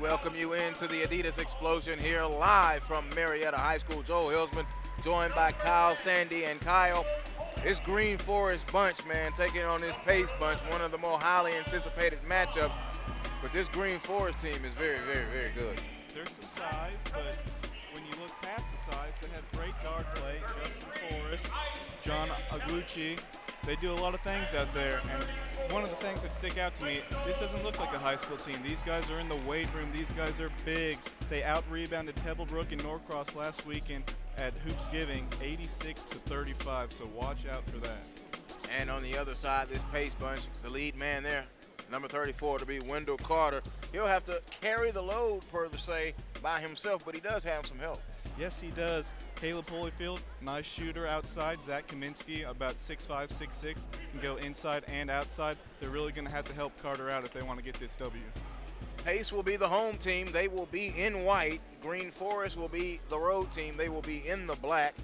welcome you into the Adidas Xplosion here live from Marietta High School. Joel Hillsman joined by Kyle, Sandy, and Kyle. This Greenforest bunch, man, taking on this Pace bunch, one of the more highly anticipated matchups. But this Greenforest team is very, very, very good. There's some size, but when you look past the size, they have great guard play. Justin Forrest, John Aguchi. They do a lot of things out there, and one of the things that stick out to me, this doesn't look like a high school team. These guys are in the weight room. These guys are big. They out-rebounded Pebblebrook and Norcross last weekend at Hoopsgiving, 86-35, so watch out for that. And on the other side, this Pace bunch, the lead man there, number 34 to be Wendell Carter. He'll have to carry the load, per se, by himself, but he does have some help. Yes, he does. Caleb Holyfield, nice shooter outside. Zach Kaminsky, about 6'5", 6'6", can go inside and outside. They're really going to have to help Carter out if they want to get this W. Pace will be the home team. They will be in white. Greenforest will be the road team. They will be in the black,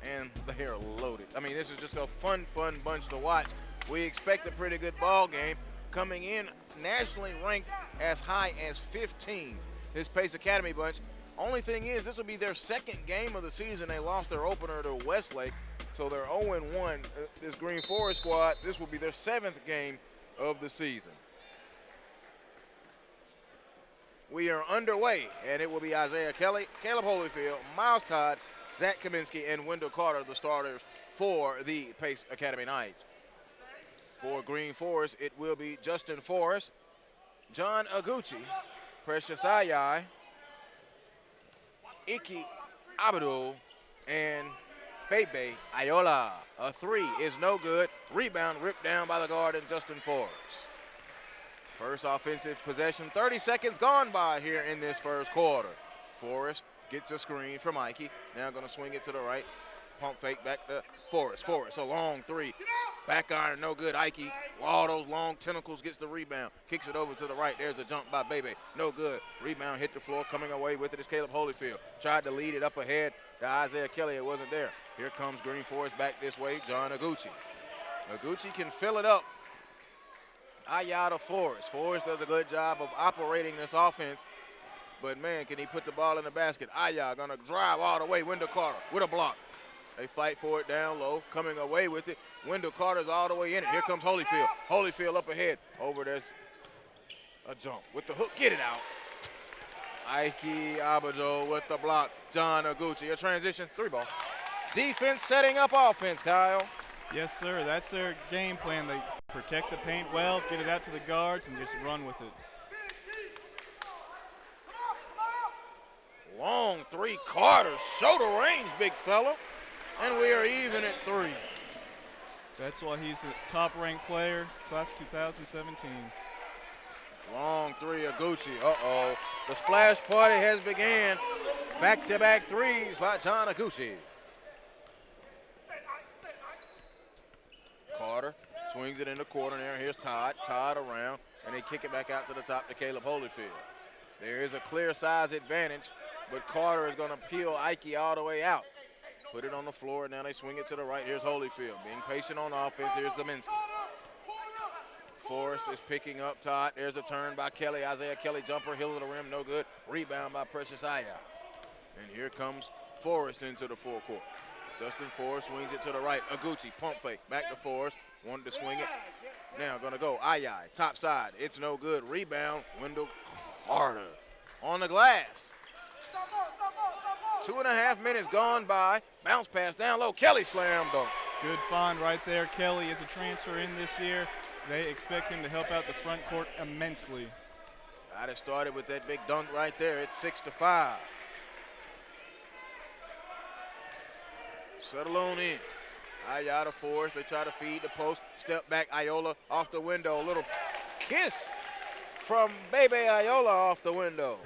and they are loaded. I mean, this is just a fun bunch to watch. We expect a pretty good ball game. Coming in nationally ranked as high as 15, this Pace Academy bunch. Only thing is, this will be their second game of the season. They lost their opener to Westlake, so they're 0-1. This Greenforest squad, this will be their 7th game of the season. We are underway, and it will be Isaiah Kelly, Caleb Holyfield, Miles Todd, Zach Kaminsky, and Wendell Carter, the starters for the Pace Academy Knights. For Greenforest, it will be Justin Forrest, John Aguchi, Precious Ayai, Iki Abdul, and Bebe Ayola. A three is no good. Rebound ripped down by the guard and Justin Forrest. First offensive possession, 30 seconds gone by here in this first quarter. Forrest gets a screen from Ike. Now going to swing it to the right. Pump fake back to Forrest. Forrest, a long three. Back iron, no good. Ike, all those long tentacles, gets the rebound. Kicks it over to the right. There's a jump by Bebe. No good. Rebound hit the floor. Coming away with it is Caleb Holyfield. Tried to lead it up ahead to Isaiah Kelly. It wasn't there. Here comes Greenforest back this way. John Aguchi. Aguchi can fill it up. Ayala Forrest. Forrest does a good job of operating this offense. But, man, can he put the ball in the basket? Ayala going to drive all the way. Wendell Carter with a block. They fight for it down low, coming away with it. Wendell Carter's all the way in it. Here comes Holyfield. Holyfield up ahead. Over there's a jump with the hook. Get it out. Ike Abajo with the block. John Aguchi. A transition. 3-ball. Defense setting up offense, Kyle. Yes, sir. That's their game plan. They protect the paint well, get it out to the guards, and just run with it. Long three. Carter. Shoulder range, big fella. And we are even at 3. That's why he's a top-ranked player, class 2017. Long three, Aguchi. Uh-oh. The splash party has began. Back-to-back threes by John Aguchi. Carter swings it in the corner there. Here's Todd. Todd around, and they kick it back out to the top to Caleb Holyfield. There is a clear size advantage, but Carter is going to peel Ike all the way out. Put it on the floor, and now they swing it to the right. Here's Holyfield. Being patient on offense. Here's Zeminski. Forrest is picking up Todd. There's a turn by Kelly. Isaiah Kelly jumper, hill of the rim, no good. Rebound by Precious Aya. And here comes Forrest into the full court. Justin Forrest swings it to the right. Aguchi, pump fake, back to Forrest. Wanted to swing it. Now gonna go Aya, top side. It's no good. Rebound, Wendell Carter on the glass. 2.5 minutes gone by. Bounce pass down low. Kelly slam dunk. Good find right there. Kelly is a transfer in this year. They expect him to help out the front court immensely. Got it started with that big dunk right there. It's 6-5. Settle on in. Ayala Forrest. They try to feed the post. Step back. Ayola off the window. A little kiss from Bebe Ayola off the window.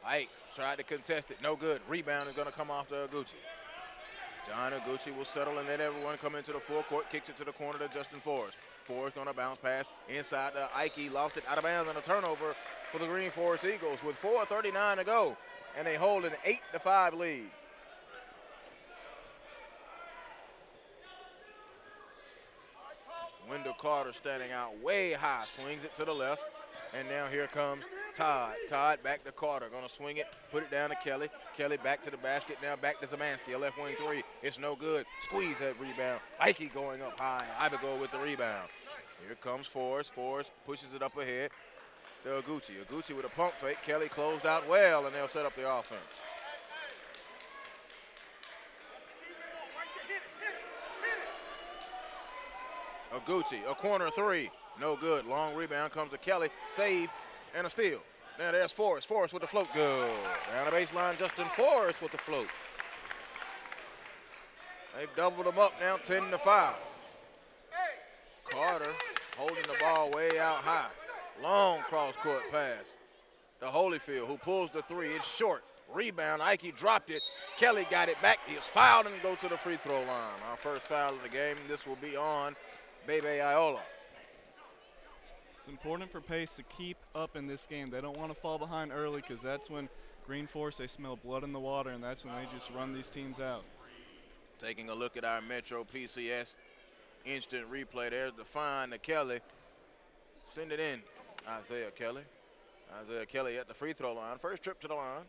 Ike tried to contest it. No good. Rebound is going to come off to Aguchi. John Aguchi will settle and let everyone come into the full court. Kicks it to the corner to Justin Forrest. Forrest on a bounce pass inside to Ike. Lost it out of bounds on a turnover for the Greenforest Eagles with 4:39 to go. And they hold an 8-5 lead. Wendell Carter standing out way high, swings it to the left, and now here comes Todd. Todd back to Carter, gonna swing it, put it down to Kelly. Kelly back to the basket, now back to Zemansky, a left wing three. It's no good. Squeeze that rebound. Ike going up high. Ibergo with the rebound. Here comes Forrest. Forrest pushes it up ahead to Oguchi. Oguchi with a pump fake. Kelly closed out well, and they'll set up the offense. Oguchi, a corner three. No good. Long rebound comes to Kelly. Save and a steal. Now there's Forrest. Forrest with the float. Good. Down the baseline, Justin Forrest with the float. They've doubled them up now, 10-5. Carter holding the ball way out high. Long cross-court pass to Holyfield, who pulls the three. It's short. Rebound. Ike dropped it. Kelly got it back. He's fouled and goes to the free throw line. Our first foul of the game. This will be on Bebe Iola. It's important for Pace to keep up in this game. They don't want to fall behind early because that's when Greenforest, they smell blood in the water, and that's when they just run these teams out. Taking a look at our Metro PCS instant replay. There's the find to Kelly. Send it in. Isaiah Kelly. Isaiah Kelly at the free throw line. First trip to the line.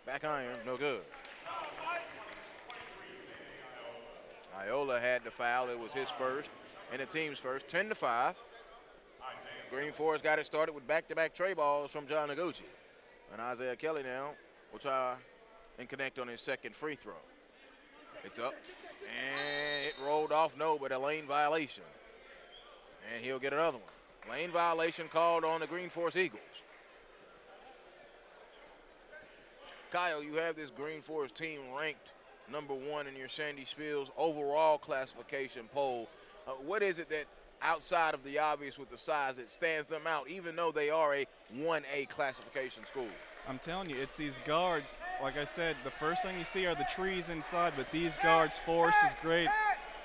Back iron, no good. Iola had the foul. It was his first and the team's first. 10-5. Greenforest got it started with back-to-back tray balls from John Oguchi. And Isaiah Kelly now will try and connect on his second free throw. It's up, and it rolled off, no, but a lane violation. And he'll get another one. Lane violation called on the Greenforest Eagles. Kyle, you have this Greenforest team ranked #1 in your Sandy Spills overall classification poll. What is it that, outside of the obvious with the size, that stands them out, even though they are a 1A classification school? I'm telling you, it's these guards. Like I said, the first thing you see are the trees inside, but these guards, Forrest is great.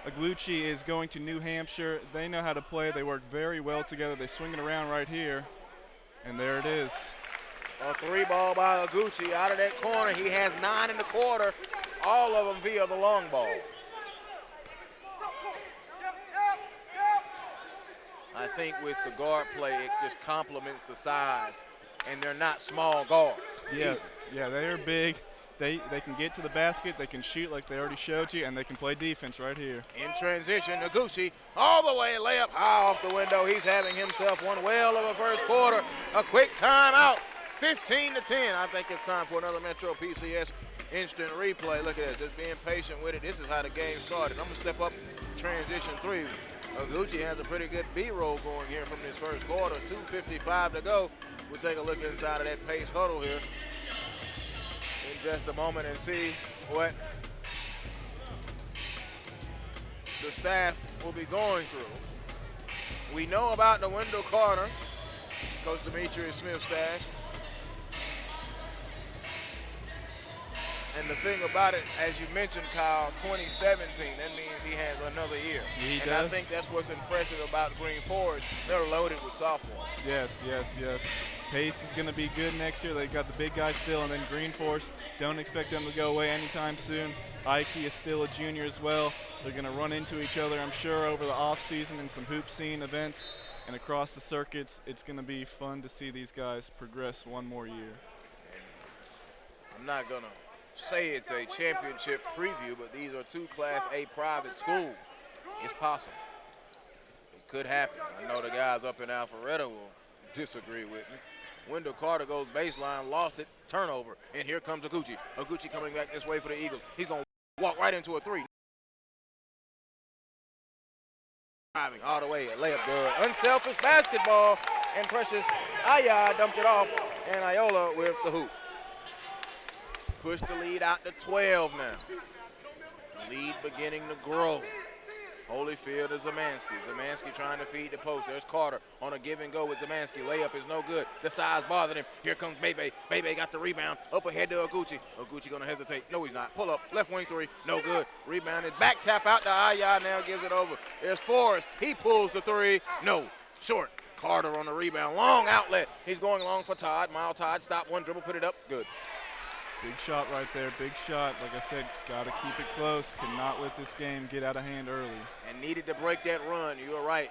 Aglucci is going to New Hampshire. They know how to play. They work very well together. They swing it around right here, and there it is. A three ball by Oguchi out of that corner. He has 9 in the quarter, all of them via the long ball. I think with the guard play, it just complements the size, and they're not small guards. Yeah, they're big. They can get to the basket, they can shoot like they already showed you, and they can play defense right here. In transition, Oguchi all the way, layup high off the window. He's having himself one whale of a first quarter. A quick timeout, 15-10. I think it's time for another Metro PCS instant replay. Look at this, just being patient with it. This is how the game started. I'm gonna step up transition three. Oguchi has a pretty good B-roll going here from this first quarter. 2:55 to go. We'll take a look inside of that Pace huddle here in just a moment and see what the staff will be going through. We know about the Wendell Carter, Coach Demetrius Smith stash. And the thing about it, as you mentioned, Kyle, 2017, that means he has another year. He and does. I think that's what's impressive about Greenforest. They're loaded with sophomores. Yes. Pace is going to be good next year. They got the big guys still, and then Greenforest, don't expect them to go away anytime soon. Ike is still a junior as well. They're going to run into each other, I'm sure, over the offseason and some hoop scene events and across the circuits. It's going to be fun to see these guys progress one more year. I'm not going to say it's a championship preview, but these are two Class A private schools. It's possible. It could happen. I know the guys up in Alpharetta will disagree with me. Wendell Carter goes baseline, lost it, turnover, and here comes Oguchi. Oguchi coming back this way for the Eagles. He's going to walk right into a three. Driving all the way, a layup good. Unselfish basketball, and Precious Aya dumped it off, and Iola with the hoop. Push the lead out to 12 now. Lead beginning to grow. Holyfield to Zemansky. Zemansky trying to feed the post. There's Carter on a give and go with Zemansky. Layup is no good. The size bothered him. Here comes Bebe. Bebe got the rebound. Up ahead to Oguchi. Oguchi gonna hesitate. No, he's not. Pull up. Left wing three. No good. Rebounded. Back tap out to Aya. Now gives it over. There's Forrest. He pulls the three. No. Short. Carter on the rebound. Long outlet. He's going long for Todd. Miles Todd. Stop one dribble. Put it up. Good. Big shot right there, big shot. Like I said, got to keep it close. Cannot let this game get out of hand early. And needed to break that run. You are right.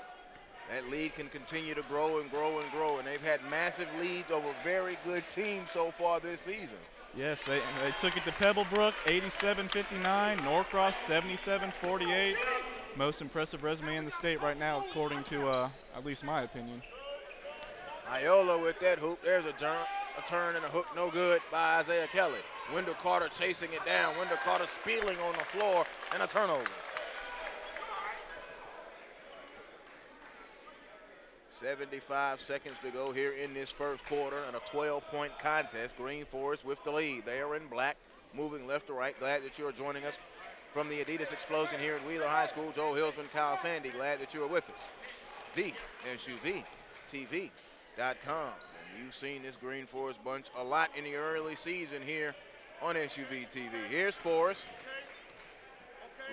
That lead can continue to grow and grow and grow, and they've had massive leads over very good teams so far this season. Yes, they took it to Pebblebrook, 87-59, Norcross, 77-48. Most impressive resume in the state right now, according to at least my opinion. Iola with that hoop. There's a turn and a hook, no good by Isaiah Kelly. Wendell Carter chasing it down. Wendell Carter spilling on the floor, and a turnover. 75 seconds to go here in this first quarter, and a 12-point contest. Greenforest with the lead. They are in black, moving left to right. Glad that you are joining us from the Adidas Xplosion here at Wheeler High School. Joe Hilsman, Kyle Sandy, glad that you are with us. The SUVtv.com. And you've seen this Greenforest bunch a lot in the early season here on SUVtv. Here's Forrest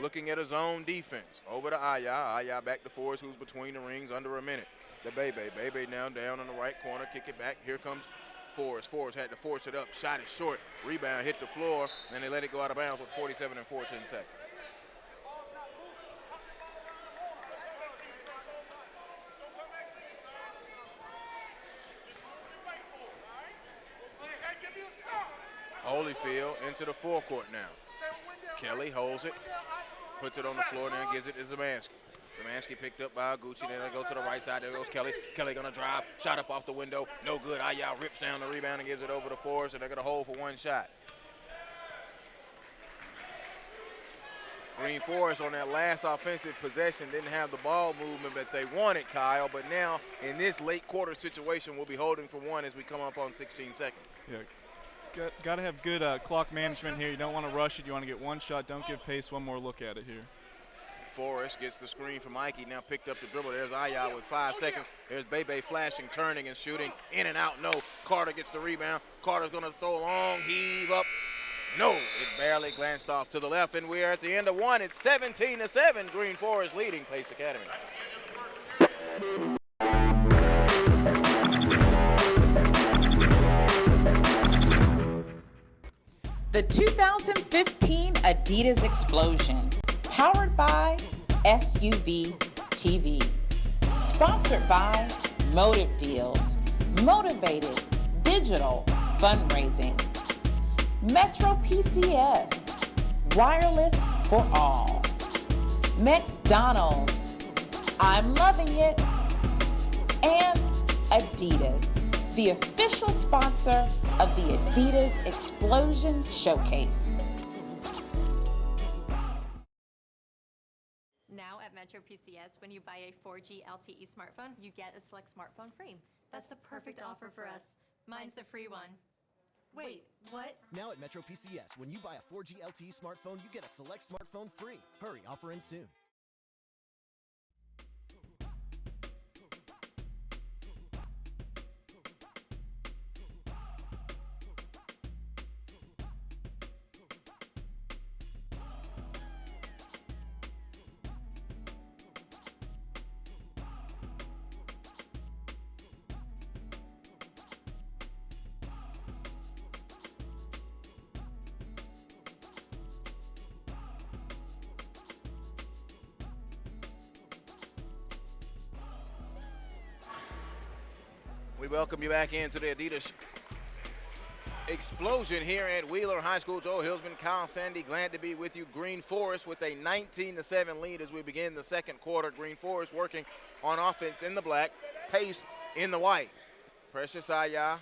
looking at his own defense. Over to Aya. Aya back to Forrest, who's between the rings, under a minute. The Bebe. Bebe now down on the right corner. Kick it back. Here comes Forrest. Forrest had to force it up. Shot is short. Rebound hit the floor, and they let it go out of bounds with 47 and 14 seconds. Holyfield into the forecourt now. Kelly holds it. Puts it on the floor now, gives it to Zemansky. Zemansky picked up by Gucci. Then they go to the right side. There goes Kelly. Kelly gonna drive. Shot up off the window. No good. Aya rips down the rebound and gives it over to Forrest, and they're gonna hold for one shot. Greenforest on that last offensive possession didn't have the ball movement that they wanted, Kyle, but now in this late quarter situation, we'll be holding for one as we come up on 16 seconds. Yeah, got to have good clock management here. You don't want to rush it. You want to get one shot. Don't give Pace one more look at it here. Forrest gets the screen from Mikey, now picked up the dribble. There's Aya with 5 seconds. There's Bebe flashing, turning, and shooting. In and out, no. Carter gets the rebound. Carter's going to throw a long heave up. No, it barely glanced off to the left, and we're at the end of one. It's 17-7. Greenforest leading Pace Academy. The 2015 Adidas Xplosion, powered by SUVtv, sponsored by Motive Deals, Motivated Digital Fundraising, Metro PCS, wireless for all, McDonald's, I'm loving it, and Adidas, the official sponsor of the Adidas Xplosion Showcase. Now at Metro PCS, when you buy a 4G LTE smartphone, you get a select smartphone free. That's the perfect offer for us. Mine's the free one. Wait, what? Now at Metro PCS, when you buy a 4G LTE smartphone, you get a select smartphone free. Hurry, offer ends soon. We welcome you back into the Adidas Xplosion here at Wheeler High School. Joe Hilsman, Kyle Sandy, glad to be with you. Greenforest with a 19-7 lead as we begin the second quarter. Greenforest working on offense in the black, Pace in the white. Precious Aya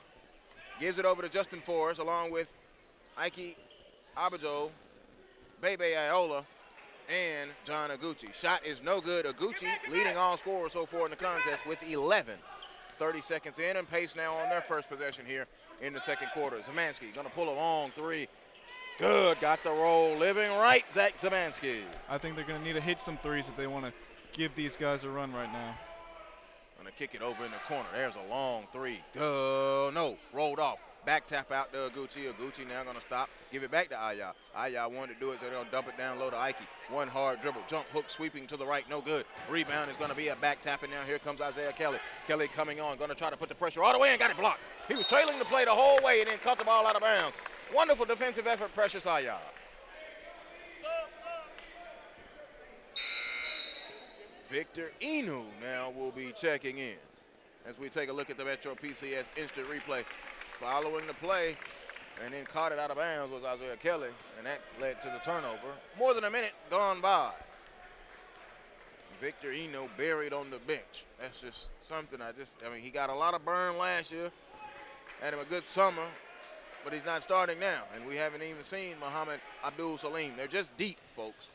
gives it over to Justin Forrest along with Ike Abajo, Bebe Iola, and John Aguchi. Shot is no good. Aguchi leading all scorers so far in the contest with 11. 30 seconds in, and Pace now on their first possession here in the second quarter. Zemansky gonna pull a long three. Good, got the roll. Living right, Zach Zemansky. I think they're going to need to hit some threes if they want to give these guys a run right now. Gonna kick it over in the corner. There's a long three. No, rolled off. Back tap out to Aguchi. Aguchi now gonna stop. Give it back to Aya. Aya wanted to do it, so they're gonna dump it down low to Ike. One hard dribble, jump hook, sweeping to the right, no good. Rebound is gonna be a back tapping now. Here comes Isaiah Kelly. Kelly coming on, gonna try to put the pressure all the way and got it blocked. He was trailing the play the whole way and then cut the ball out of bounds. Wonderful defensive effort, Precious Aya. Victor Inu now will be checking in as we take a look at the Metro PCS instant replay. Following the play, and then caught it out of bounds was Isaiah Kelly, and that led to the turnover. More than a minute gone by. Victor Eno buried on the bench. That's just something I mean, he got a lot of burn last year, had him a good summer, but he's not starting now, and we haven't even seen Muhammad Abdul Salim. They're just deep, folks.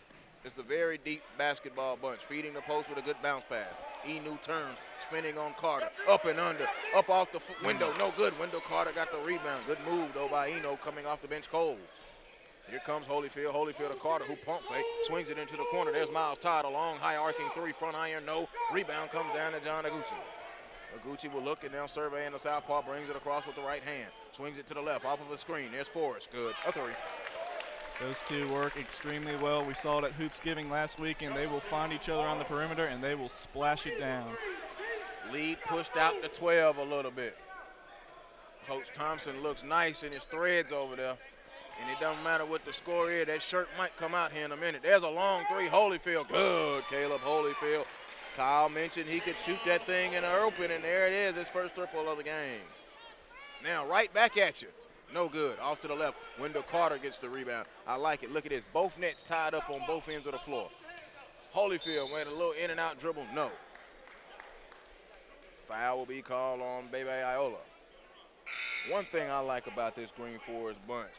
It's a very deep basketball bunch, feeding the post with a good bounce pass. Enu turns, spinning on Carter, up and under, up off the window, no good. Wendell Carter got the rebound. Good move, though, by Eno, coming off the bench cold. Here comes Holyfield. Holyfield to Carter, who pump fake, swings it into the corner. There's Miles Todd, a long, high arcing three, front iron, no. Rebound comes down to John Aguchi. Aguchi will look and now surveying the southpaw, brings it across with the right hand. Swings it to the left, off of the screen. There's Forrest, good, a three. Those two work extremely well. We saw it at Hoops Giving last week, and they will find each other on the perimeter, and they will splash it down. Lead pushed out to 12 a little bit. Coach Thompson looks nice in his threads over there, and it doesn't matter what the score is. That shirt might come out here in a minute. There's a long three, Holyfield, good, Caleb Holyfield. Kyle mentioned he could shoot that thing in the open, and there it is, his first triple of the game. Now, right back at you. No good. Off to the left. Wendell Carter gets the rebound. I like it. Look at this. Both nets tied up on both ends of the floor. Holyfield went a little in and out dribble. No. Foul will be called on Bebe Iola. One thing I like about this Greenforest bunch,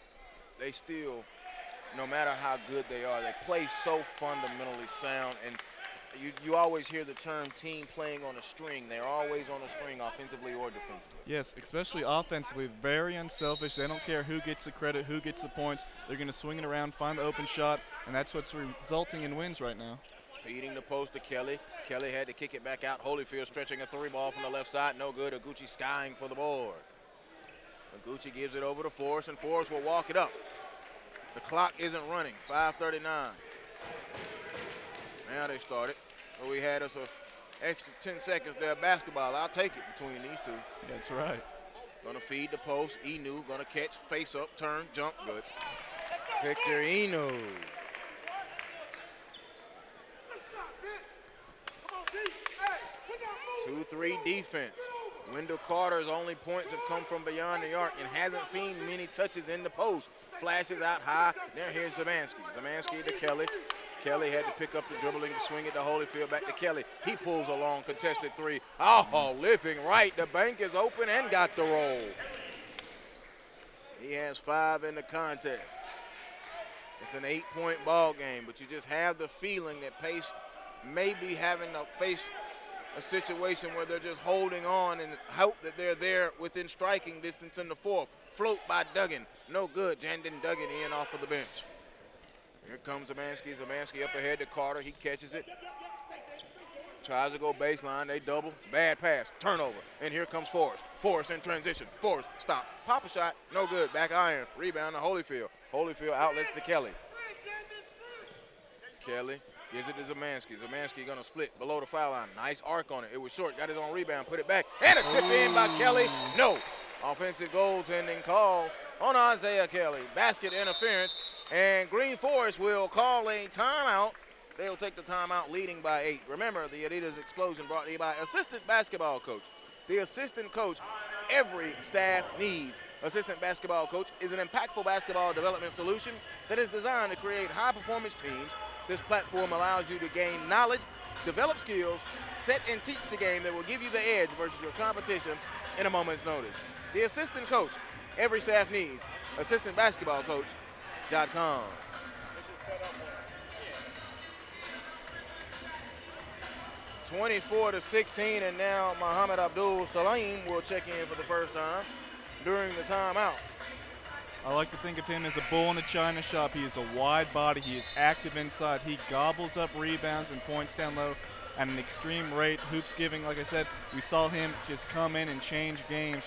they still, no matter how good they are, they play so fundamentally sound. And you always hear the term team playing on a string. They're always on a string offensively or defensively. Yes, especially offensively, very unselfish. They don't care who gets the credit, who gets the points. They're going to swing it around, find the open shot, and that's what's resulting in wins right now. Feeding the post to Kelly. Kelly had to kick it back out. Holyfield stretching a three ball from the left side. No good. Aguchi skying for the board. Aguchi gives it over to Forrest, and Forrest will walk it up. The clock isn't running. 5:39. Now they started. So we had us an extra 10 seconds there of basketball. I'll take it between these two. That's right. Gonna feed the post. Enu gonna catch, face up, turn, jump, good. Victor Enu. Two-three defense. Wendell Carter's only points have come from beyond the arc and hasn't seen many touches in the post. Flashes out high. There, here's Zamansky. Zamansky to Kelly. Kelly had to pick up the dribbling, swing it to Holyfield, back to Kelly. He pulls a long contested three. Oh, lifting right. The bank is open and got the roll. He has 5 in the contest. It's an 8-point ball game, but you just have the feeling that Pace may be having to face a situation where they're just holding on and hope that they're there within striking distance in the fourth. Float by Duggan. No good. Jandon Duggan in off of the bench. Here comes Zamansky. Zamansky up ahead to Carter. He catches it. Tries to go baseline. They double. Bad pass. Turnover. And here comes Forrest. Forrest in transition. Forrest, stop. Pop a shot. No good. Back iron. Rebound to Holyfield. Holyfield outlets to Kelly. Kelly gives it to Zamansky. Zamansky gonna split below the foul line. Nice arc on it. It was short. Got his own rebound. Put it back. And a tip in by Kelly. No. Offensive goaltending call on Isaiah Kelly. Basket interference. And Greenforest will call a timeout. They'll take the timeout leading by 8. Remember, the Adidas Xplosion brought to you by assistant basketball coach. The assistant coach every staff needs. Assistant basketball coach is an impactful basketball development solution that is designed to create high-performance teams. This platform allows you to gain knowledge, develop skills, set and teach the game that will give you the edge versus your competition in a moment's notice. The assistant coach every staff needs. AssistantBasketballCoach.com. 24-16, and now Muhammad Abdul Salim will check in for the first time during the timeout. I like to think of him as a bull in a china shop. He is a wide body. He is active inside. He gobbles up rebounds and points down low at an extreme rate. Hoops Giving, like I said, we saw him just come in and change games.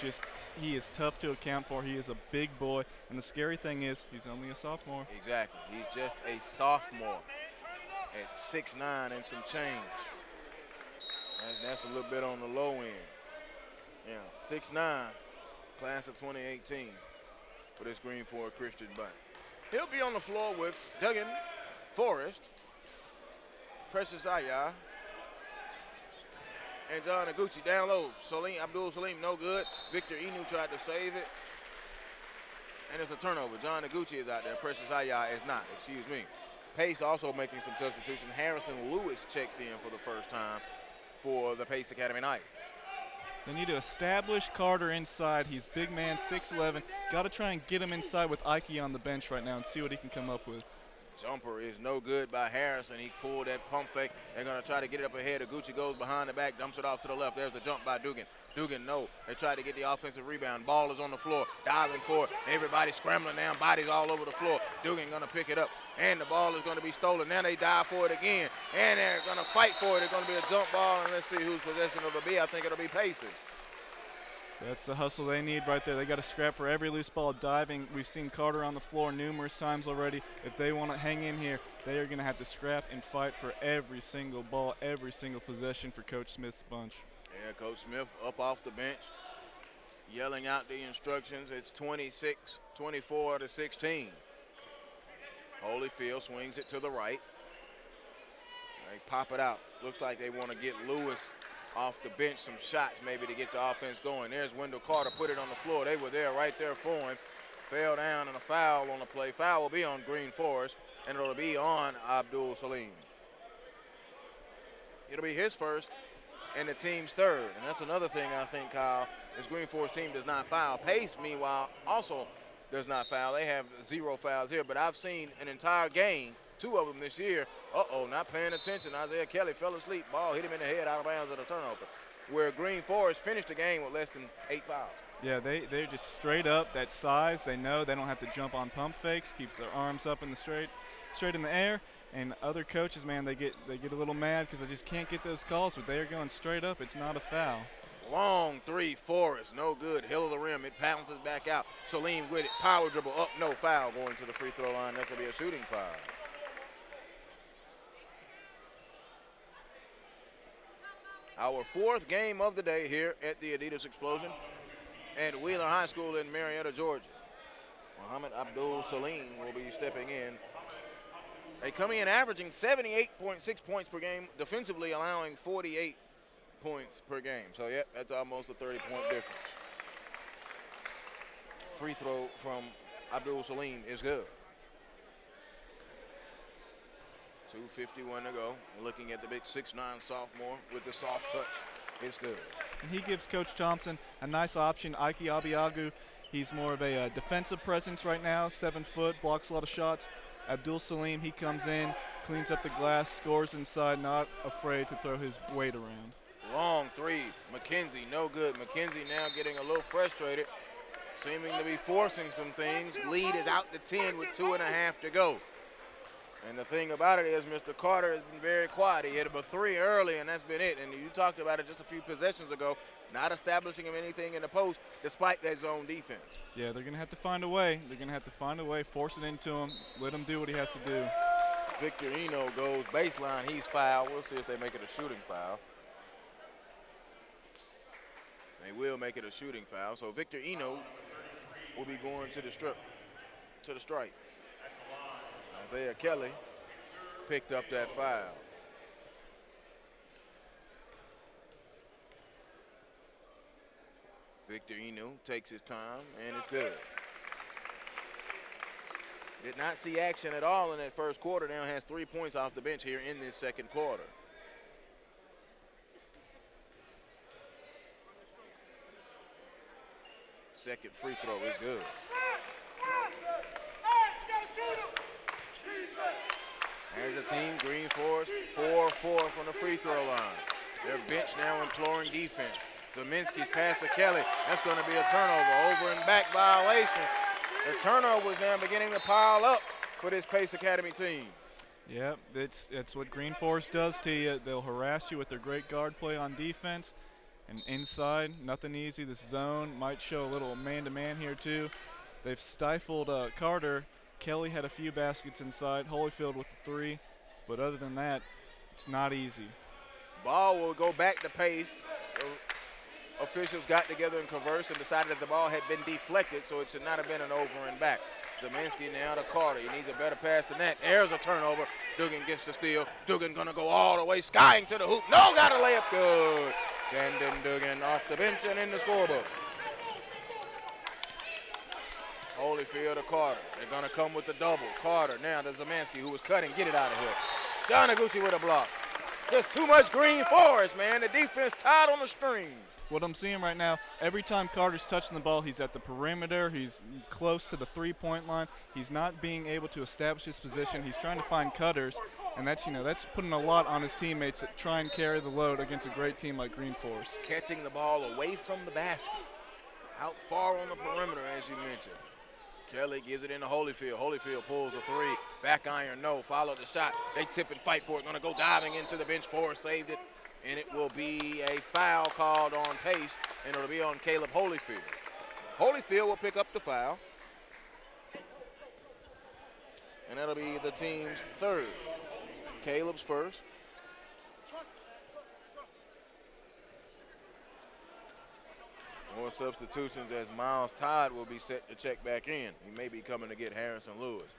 He is tough to account for. He is a big boy, and the scary thing is he's only a sophomore. Exactly. He's just a sophomore at 6'9" and some change. That's a little bit on the low end. Yeah, 6'9", class of 2018. for this Greenforest Christian bunch. He'll be on the floor with Duggan Forrest, Precious Aya, and John Aguchi. Down low, Abdul Salim, no good. Victor Inu tried to save it. And it's a turnover. John Aguchi is out there. Precious Aya is not, excuse me. Pace also making some substitution. Harrison Lewis checks in for the first time for the Pace Academy Knights. They need to establish Carter inside. He's big man, 6'11". Got to try and get him inside with Ike on the bench right now and see what he can come up with. Jumper is no good by Harrison. He pulled that pump fake. They're going to try to get it up ahead. Aguchi goes behind the back, dumps it off to the left. There's a jump by Dugan. Dugan, no. They tried to get the offensive rebound. Ball is on the floor, diving for it. Everybody scrambling down, bodies all over the floor. Dugan going to pick it up, and the ball is going to be stolen. Now they dive for it again, and they're going to fight for it. It's going to be a jump ball, and let's see whose possession it'll be. I think it'll be Pace's. That's the hustle they need right there. They got to scrap for every loose ball. Diving, we've seen Carter on the floor numerous times already. If they want to hang in here, they are going to have to scrap and fight for every single ball, every single possession for Coach Smith's bunch. Yeah, Coach Smith up off the bench, yelling out the instructions. It's 24 to 16. Holyfield swings it to the right. They pop it out. Looks like they want to get Lewis off the bench some shots maybe to get the offense going. There's Wendell Carter, put it on the floor. They were there right there for him. Fell down and a foul on the play. Foul will be on Greenforest, and it'll be on Abdul Salim. It'll be his first and the team's third. And that's another thing I think, Kyle, this Greenforest team does not foul. Pace, meanwhile, also does not foul. They have 0 fouls here, but I've seen an entire game, 2 of them this year. Not paying attention. Isaiah Kelly fell asleep. Ball hit him in the head out of bounds at a turnover. Where Greenforest finished the game with less than 8 fouls. Yeah, they're just straight up that size. They know they don't have to jump on pump fakes. Keeps their arms up in the straight in the air. And other coaches, man, they get a little mad because they just can't get those calls. But they are going straight up. It's not a foul. Long three, Forrest, no good. Hill of the rim, it bounces back out. Salim with it, power dribble up, no foul going to the free throw line. That could be a shooting foul. Our 4th game of the day here at the Adidas Xplosion at Wheeler High School in Marietta, Georgia. Muhammad Abdul Salim will be stepping in. They come in averaging 78.6 points per game, defensively allowing 48 points per game. So, yeah, that's almost a 30-point difference. Free throw from Abdul Salim is good. 2:51 to go. Looking at the big 6'9" sophomore with the soft touch. It's good. And he gives Coach Thompson a nice option. Ike Abiagu, he's more of a defensive presence right now, 7 foot, blocks a lot of shots. Abdul Salim, he comes in, cleans up the glass, scores inside, not afraid to throw his weight around. Long three, McKenzie, no good. McKenzie now getting a little frustrated, seeming to be forcing some things. Lead is out to 10 with 2.5 to go. And the thing about it is Mr. Carter has been very quiet. He hit him a 3 early, and that's been it. And you talked about it just a few possessions ago, not establishing him anything in the post despite that zone defense. Yeah, they're going to have to find a way. They're going to have to find a way, force it into him, let him do what he has to do. Victor Eno goes baseline. He's fouled. We'll see if they make it a shooting foul. They will make it a shooting foul. So Victor Eno will be going to the strike. Isaiah Kelly picked up that foul. Victor Eno takes his time, and it's good. Did not see action at all in that first quarter. Now has 3 points off the bench here in this second quarter. Second free throw is good. There's a team, Greenforest, 4-4 from the free throw line. Their bench now imploring defense. Zeminski's pass to Kelly. That's going to be a turnover. Over and back violation. The turnover is now beginning to pile up for this Pace Academy team. Yep, it's what Greenforest does to you. They'll harass you with their great guard play on defense. And inside, nothing easy. This zone might show a little man-to-man here too. They've stifled Carter. Kelly had a few baskets inside. Holyfield with the 3. But other than that, it's not easy. Ball will go back to Pace. officials got together and conversed and decided that the ball had been deflected, so it should not have been an over and back. Zaminsky now to Carter. He needs a better pass than that. There's a turnover. Dugan gets the steal. Dugan gonna go all the way, skying to the hoop. No, got a layup. Good. Jandon Dugan off the bench and in the scorebook. Holyfield to Carter. They're gonna come with the double. Carter now to Zaminsky, who was cutting. Get it out of here. John Iguchi with a block. Just too much Greenforest, man. The defense tied on the string. What I'm seeing right now, every time Carter's touching the ball, he's at the perimeter, he's close to the three-point line. He's not being able to establish his position. He's trying to find cutters, and that's putting a lot on his teammates that try and carry the load against a great team like Greenforest. Catching the ball away from the basket. Out far on the perimeter, as you mentioned. Kelly gives it into Holyfield. Holyfield pulls a three. Back iron, no. Follow the shot. They tip and fight for it. Gonna go diving into the bench. Forrest saved it. And it will be a foul called on Pace, and it'll be on Caleb Holyfield. Holyfield will pick up the foul. And that'll be the team's third. Caleb's first. More substitutions as Miles Todd will be set to check back in. He may be coming to get Harrison Lewis.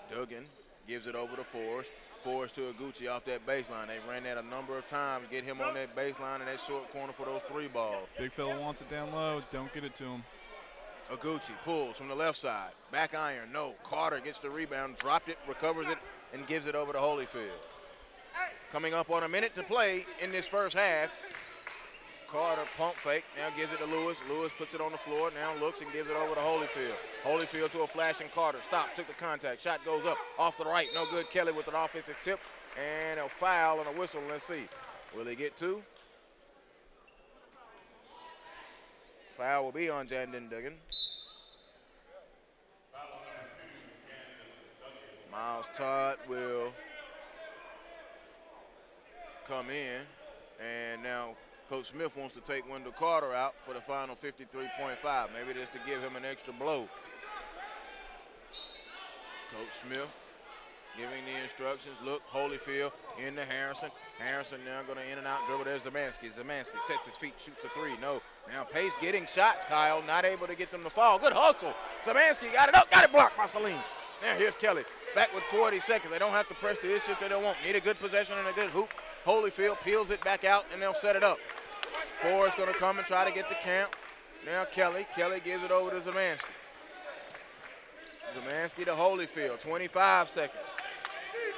Dugan gives it over to Forrest. Forrest to Iguchi off that baseline. They ran that a number of times. Get him on that baseline in that short corner for those three balls. Big fella wants it down low. Don't get it to him. Iguchi pulls from the left side. Back iron, no. Carter gets the rebound, dropped it, recovers it, and gives it over to Holyfield. Coming up on a minute to play in this first half. Carter pump fake, now gives it to Lewis. Lewis puts it on the floor, now looks and gives it over to Holyfield. Holyfield to a flashing Carter. Stop, took the contact. Shot goes up, off the right, no good. Kelly with an offensive tip, and a foul and a whistle. Let's see. Will he get two? Foul will be on Jandon Dugan. Miles Todd will come in, and now Coach Smith wants to take Wendell Carter out for the final 53.5. Maybe just to give him an extra blow. Coach Smith giving the instructions. Look, Holyfield into Harrison. Harrison now going to in and out dribble. There's Zamansky. Zamansky sets his feet, shoots a three. No. Now Pace getting shots, Kyle. Not able to get them to fall. Good hustle. Zamansky got it up. Got it blocked by Salim. Now here's Kelly. Back with 40 seconds. They don't have to press the issue if they don't want. Need a good possession and a good hoop. Holyfield peels it back out, and they'll set it up. Forrest going to come and try to get the count. Now Kelly. Kelly gives it over to Zamansky. Zamansky to Holyfield. 25 seconds.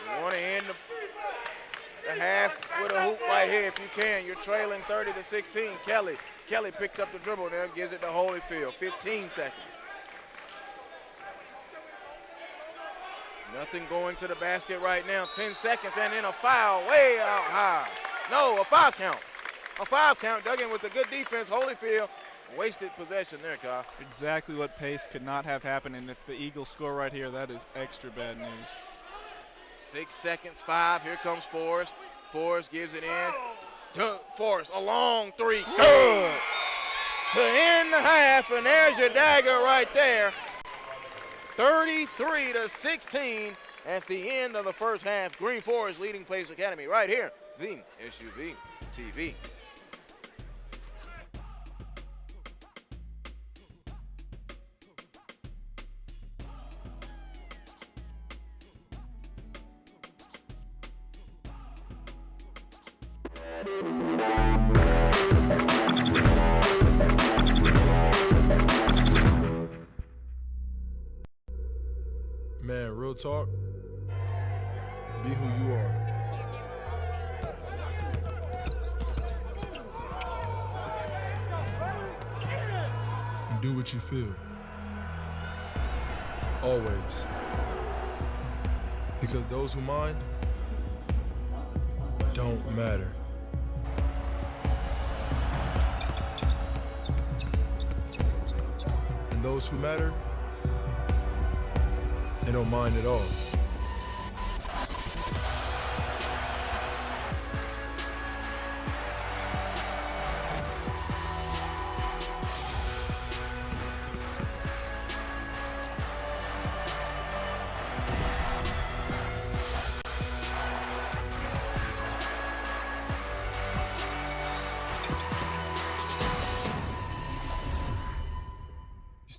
You want to end the half with a hoop right here if you can. You're trailing 30-16. Kelly. Kelly picked up the dribble now, gives it to Holyfield. 15 seconds. Nothing going to the basket right now. 10 seconds and then a foul way out high. No, a foul count. A foul count. Duggan with a good defense. Holyfield wasted possession there, Kyle. Exactly what Pace could not have happened, and if the Eagles score right here, that is extra bad news. 6 seconds, 5. Here comes Forrest. Forrest gives it in. Forrest, a long three. Good. To end the half, and there's your dagger right there. 33-16 at the end of the first half. Greenforest leading Pace Academy right here. The SUVtv. Man, real talk, be who you are. And do what you feel. Always. Because those who mind don't matter. And those who matter, they don't mind at all.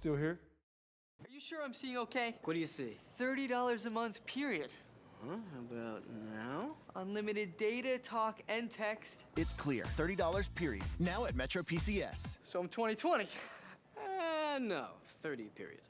still here? Are you sure I'm seeing okay? What do you see? $30 a month, period. Huh? How about now? Unlimited data, talk, and text. It's clear. $30 period. Now at Metro PCS. So I'm 2020. No. 30 period.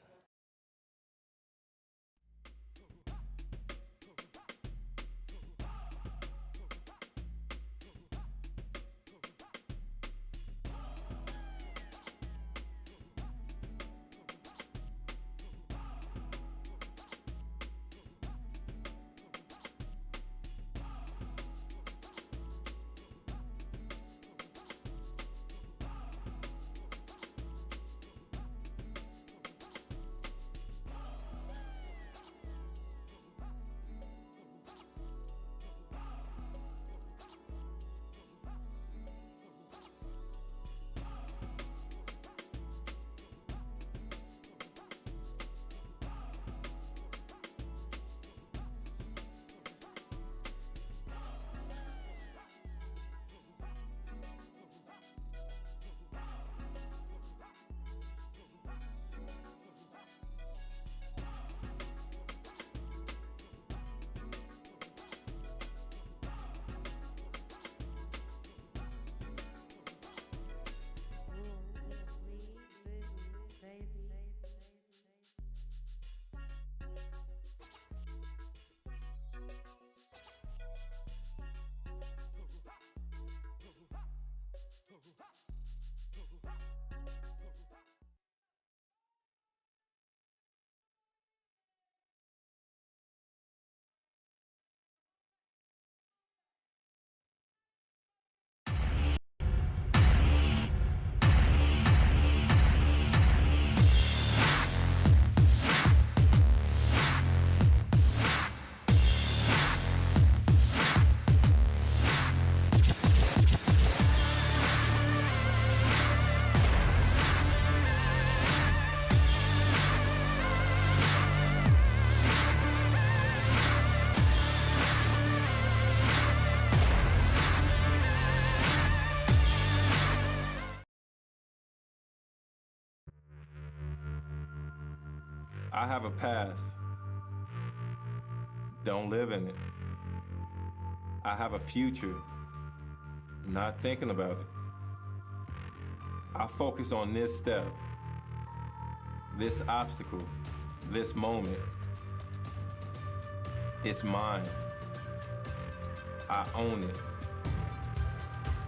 I have a past. Don't live in it. I have a future. Not thinking about it. I focus on this step, this obstacle, this moment. It's mine. I own it.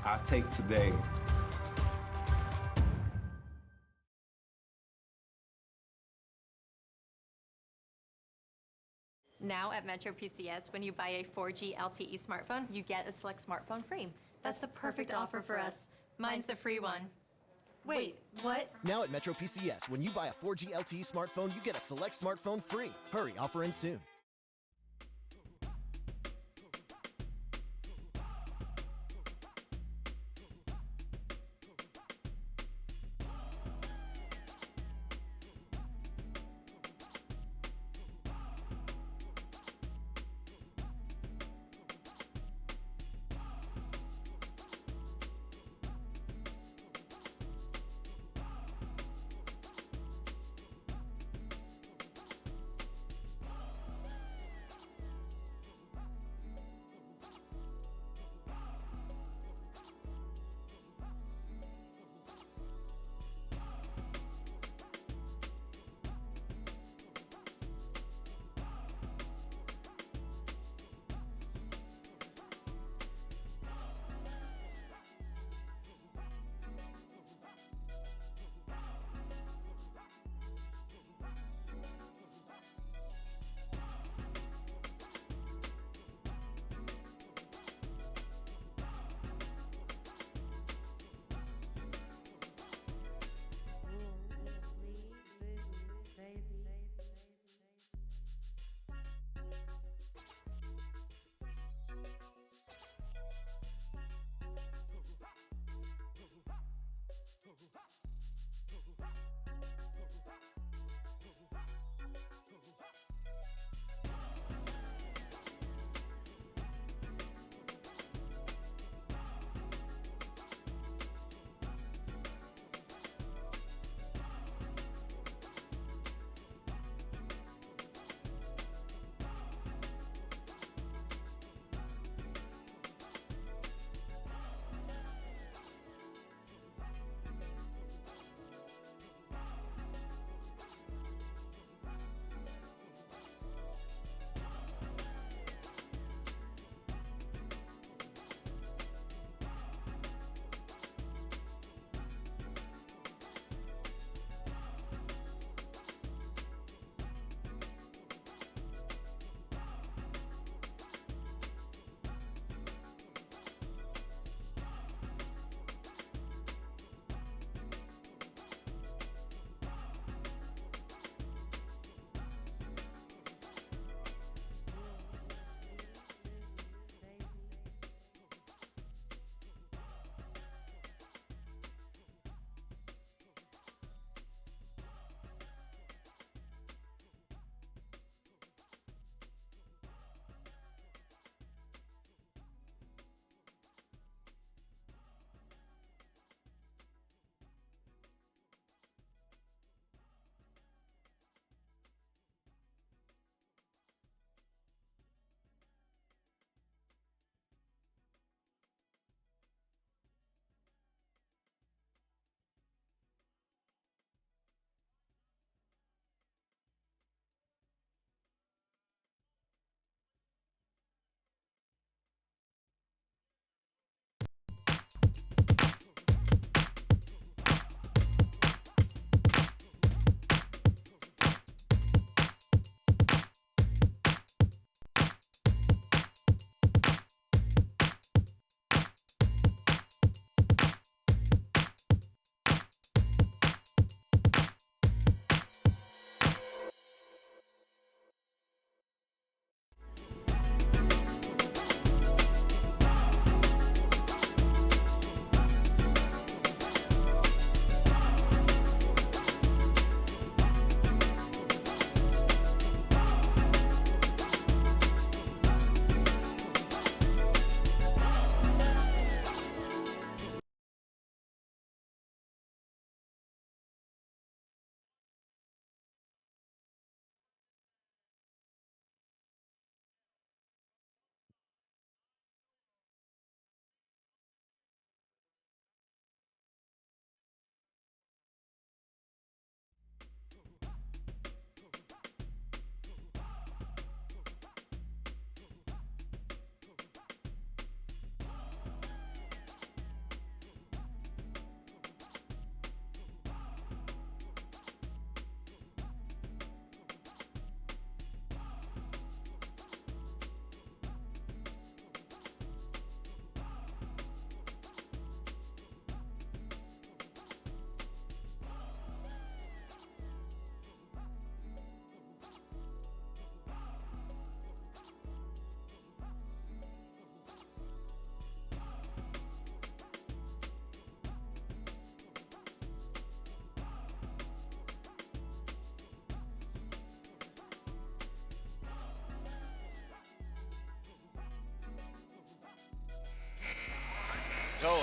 I take today. Now at Metro PCS, when you buy a 4G LTE smartphone, you get a select smartphone free. That's the perfect offer for us. Mine's the free one. Wait, what? Now at Metro PCS, when you buy a 4G LTE smartphone, you get a select smartphone free. Hurry, offer ends soon.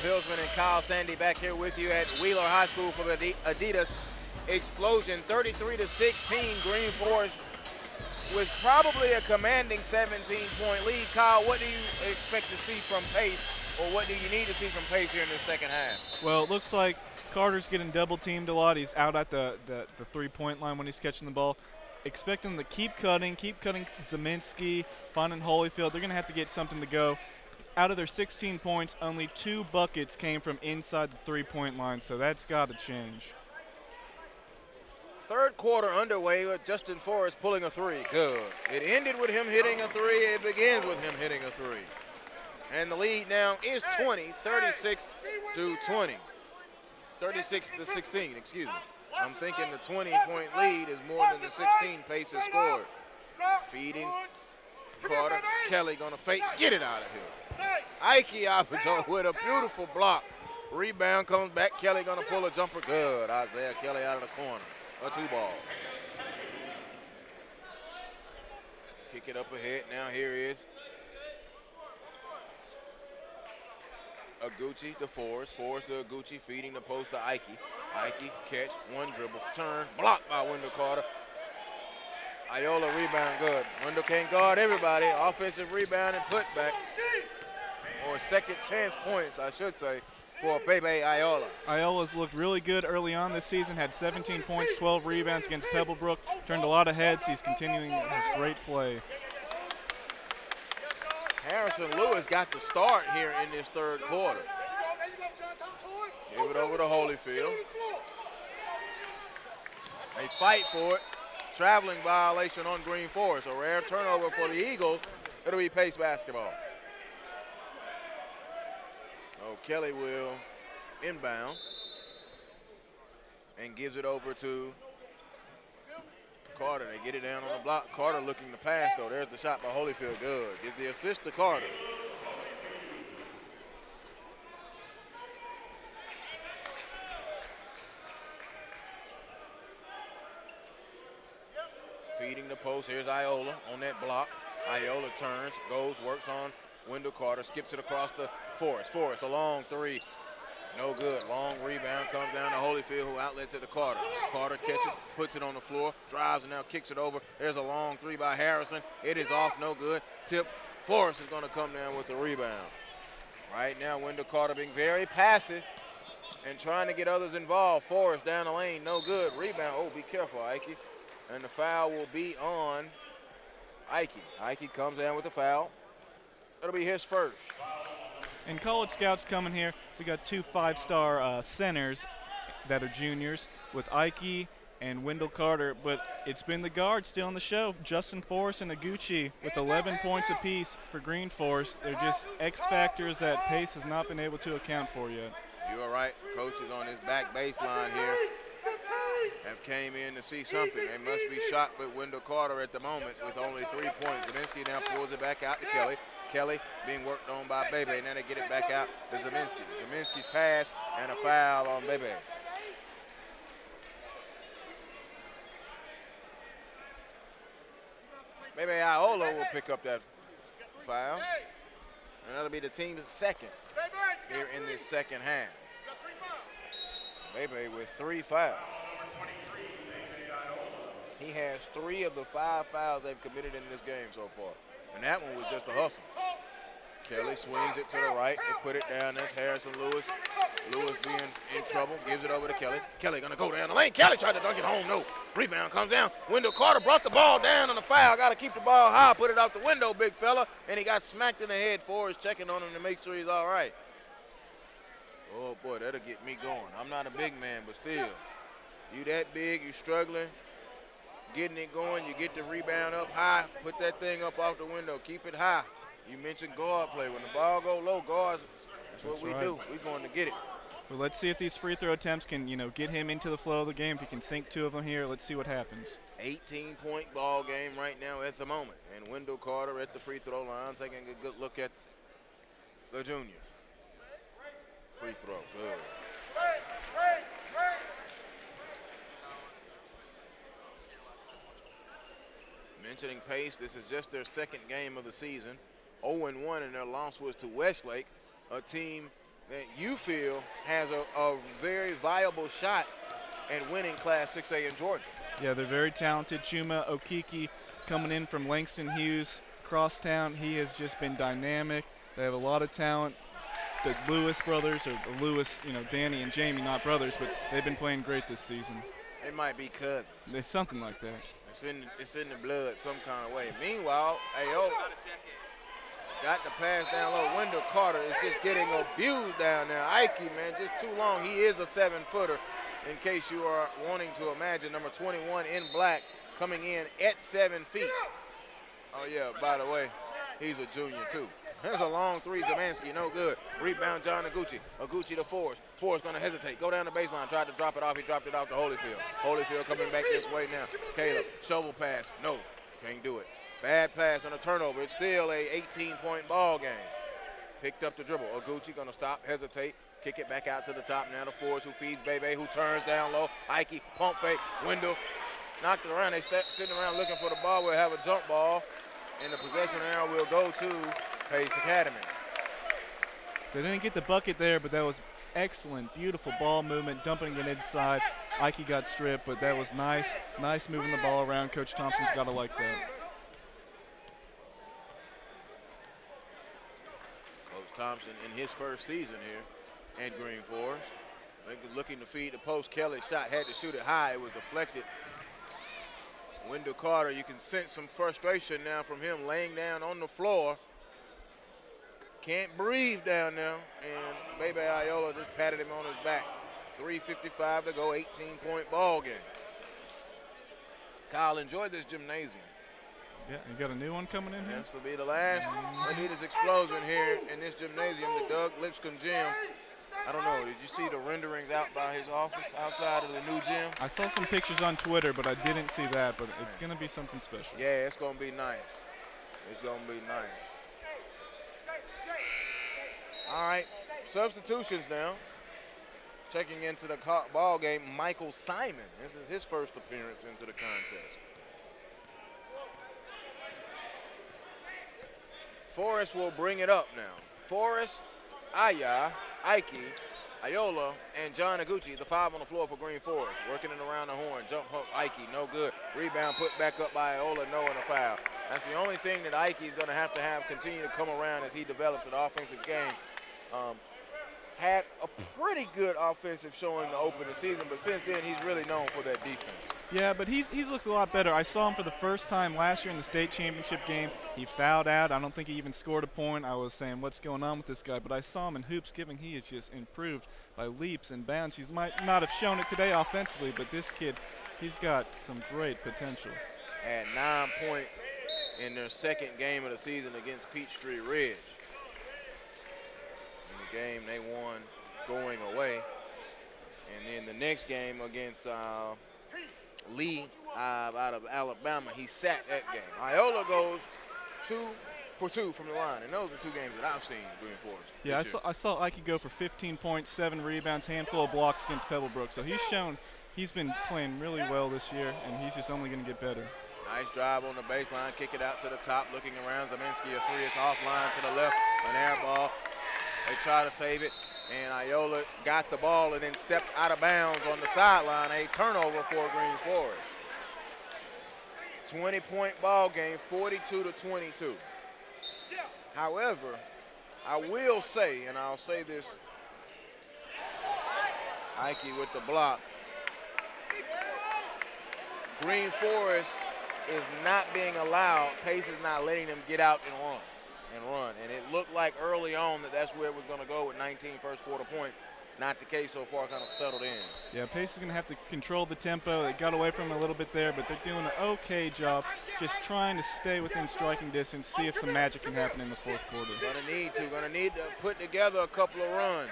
Hilsman and Kyle Sandy back here with you at Wheeler High School for the Adidas Xplosion. 33-16, Greenforest with probably a commanding 17-point lead. Kyle, what do you expect to see from Pace, or what do you need to see from Pace here in the second half? Well, it looks like Carter's getting double teamed a lot. He's out at the 3-point line when he's catching the ball. Expect him to keep cutting Zeminski, finding Holyfield. They're going to have to get something to go. Out of their 16 points, only 2 buckets came from inside the 3-point line, so that's got to change. Third quarter underway with Justin Forrest pulling a 3. Good. It ended with him hitting a 3. It begins with him hitting a 3. And the lead now is 20, 36-20. 36-16, excuse me. I'm thinking the 20-point lead is more than the 16 Pace has scored. Feeding Carter. Kelly gonna fake. Get it out of here. Ike Alberton with a beautiful block. Rebound comes back. Kelly gonna pull a jumper. Good. Isaiah Kelly out of the corner. A 2-ball. Kick it up ahead. Now here is Aguchi to Forrest. Forrest to Aguchi, feeding the post to Ike. Ike catch, 1 dribble, turn, blocked by Wendell Carter. Iola rebound good. Wendell can't guard everybody. Offensive rebound and putback. Or second chance points, I should say, for Bebe Iola. Iola's looked really good early on this season, had 17 points, 12 rebounds against Pebblebrook, turned a lot of heads. He's continuing his great play. Harrison Lewis got the start here in this third quarter. Give it over to Holyfield. They fight for it. Traveling violation on Greenforest. A rare turnover for the Eagles. It'll be Pace basketball. Oh, Kelly will inbound and gives it over to Carter. They get it down on the block. Carter looking to pass, though. There's the shot by Holyfield. Good. Gives the assist to Carter. Feeding the post. Here's Iola on that block. Iola turns, goes, works on Wendell Carter, skips it across the Forrest. Forrest, a long 3. No good. Long rebound comes down to Holyfield, who outlets it to Carter. Carter catches, puts it on the floor, drives and now kicks it over. There's a long 3 by Harrison. It is off, no good. Tip. Forrest is going to come down with the rebound. Right now, Wendell Carter being very passive and trying to get others involved. Forrest down the lane, no good. Rebound. Oh, be careful, Ike. And the foul will be on Ike. Ike comes down with the foul. It'll be his first. And college scouts coming here. We got 2 5-star centers that are juniors with Ike and Wendell Carter, but it's been the guards still on the show. Justin Forrest and Aguchi with 11 points apiece for Greenforest. They're just X factors that Pace has not been able to account for yet. You are right. Coach is on his back baseline here. Have came in to see something. They must be shocked with Wendell Carter at the moment with only 3 points. Zeminski now pulls it back out to Kelly. Kelly being worked on by Bebe. Now they get it back out to Zeminski. Zeminski's pass and a foul on Bebe. Bebe Iola will pick up that foul. And that'll be the team's second here in this second half. Bebe with 3 fouls. He has 3 of the 5 fouls they've committed in this game so far. And that one was just a hustle. Kelly swings it to the right. They put it down. That's Harrison Lewis. Lewis being in trouble. Gives it over to Kelly. Kelly going to go down the lane. Kelly tried to dunk it home. No. Rebound comes down. Wendell Carter brought the ball down on the foul. Got to keep the ball high. Put it out the window, big fella. And he got smacked in the head. Forrest checking on him to make sure he's all right. Oh, boy, that'll get me going. I'm not a big man, but still. You that big, you struggling, getting it going, you get the rebound up high, put that thing up off the window, keep it high. You mentioned guard play. When the ball go low, guards, that's what we do. We're going to get it. Well, let's see if these free throw attempts can, get him into the flow of the game. If he can sink 2 of them here, let's see what happens. 18-point ball game right now at the moment. And Wendell Carter at the free throw line taking a good look at the junior. Free throw, good. Mentioning Pace, this is just their second game of the season. 0-1, and their loss was to Westlake, a team that you feel has a very viable shot at winning Class 6A in Georgia. Yeah, they're very talented. Chuma Okiki coming in from Langston Hughes, crosstown. He has just been dynamic. They have a lot of talent. The Lewis brothers, or Lewis, Danny and Jamie, not brothers, but they've been playing great this season. They might be cousins. It's something like that. It's in the blood some kind of way. Meanwhile, Ayola got the pass down low. Wendell Carter is just getting abused down there. Ike, man, just too long. He is a 7-footer, in case you are wanting to imagine. Number 21 in black coming in at 7 feet. Oh, yeah, by the way, he's a junior, too. There's a long three, Zamansky, no good. Rebound, John Aguchi. Aguchi to Forrest. Forrest gonna hesitate. Go down the baseline, tried to drop it off. He dropped it off to Holyfield. Holyfield coming back this way now. Caleb, shovel pass. No, can't do it. Bad pass and a turnover. It's still a 18-point ball game. Picked up the dribble. Aguchi gonna stop, hesitate, kick it back out to the top now to Forrest, who feeds Bebe, who turns down low. Ike, pump fake, Wendell. Knocked it around. They sitting around looking for the ball. We'll have a jump ball. And the possession now will go to Pace Academy. They didn't get the bucket there, but that was excellent, beautiful ball movement, dumping it inside. Ike got stripped, but that was nice. Nice moving the ball around. Coach Thompson's got to like that. Coach Thompson in his first season here at Greenforest. Looking to feed the post. Kelly's shot, had to shoot it high. It was deflected. Wendell Carter, you can sense some frustration now from him laying down on the floor. Can't breathe down there, and Bebe Ayola just patted him on his back. 3:55 to go, 18-point ball game. Kyle, enjoy this gymnasium. Yeah, you got a new one coming in here? This will be the last Adidas Xplosion here in this gymnasium, the Doug Lipscomb Gym. I don't know, did you see the renderings out by his office outside of the new gym? I saw some pictures on Twitter, but I didn't see that, but it's going to be something special. Yeah, it's going to be nice. It's going to be nice. All right, substitutions now. Checking into the ball game, Michael Simon. This is his first appearance into the contest. Forrest will bring it up now. Forrest, Aya, Ike, Ayola, and John Aguchi, the 5 on the floor for Greenforest. Working it around the horn. Jump hook, Ike, no good. Rebound put back up by Ayola, no, and a foul. That's the only thing that Ike is going to have continue to come around as he develops an offensive game. Had a pretty good offensive showing to open the season, but since then he's really known for that defense. Yeah, but he's looked a lot better. I saw him for the first time last year in the state championship game. He fouled out. I don't think he even scored a point. I was saying, what's going on with this guy? But I saw him in hoops giving. He has just improved by leaps and bounds. He might not have shown it today offensively, but this kid, he's got some great potential. Had 9 points in their second game of the season against Peachtree Ridge. In the game they won going away. And then the next game against Lee out of Alabama, he sat that game. Iola goes 2 for 2 from the line, and those are 2 games that I've seen Greenforest. Yeah, I saw Ike go for 15 points, 7 rebounds, handful of blocks against Pebblebrook. So he's shown he's been playing really well this year, and he's just only going to get better. Nice drive on the baseline, kick it out to the top, looking around. Zaminsky, a 3 is offline to the left, an air ball. They try to save it, and Ayola got the ball and then stepped out of bounds on the sideline. A turnover for Greenforest. 20-point ball game, 42-22. However, I will say, and I'll say this, Ike with the block. Greenforest is not being allowed, Pace is not letting them get out and run. And it looked like early on that that's where it was going to go with 19 first quarter points. Not the case so far, kind of settled in. Yeah, Pace is going to have to control the tempo. They got away from him a little bit there, but they're doing an okay job just trying to stay within striking distance, see if some magic can happen in the fourth quarter. Gonna need to put together a couple of runs.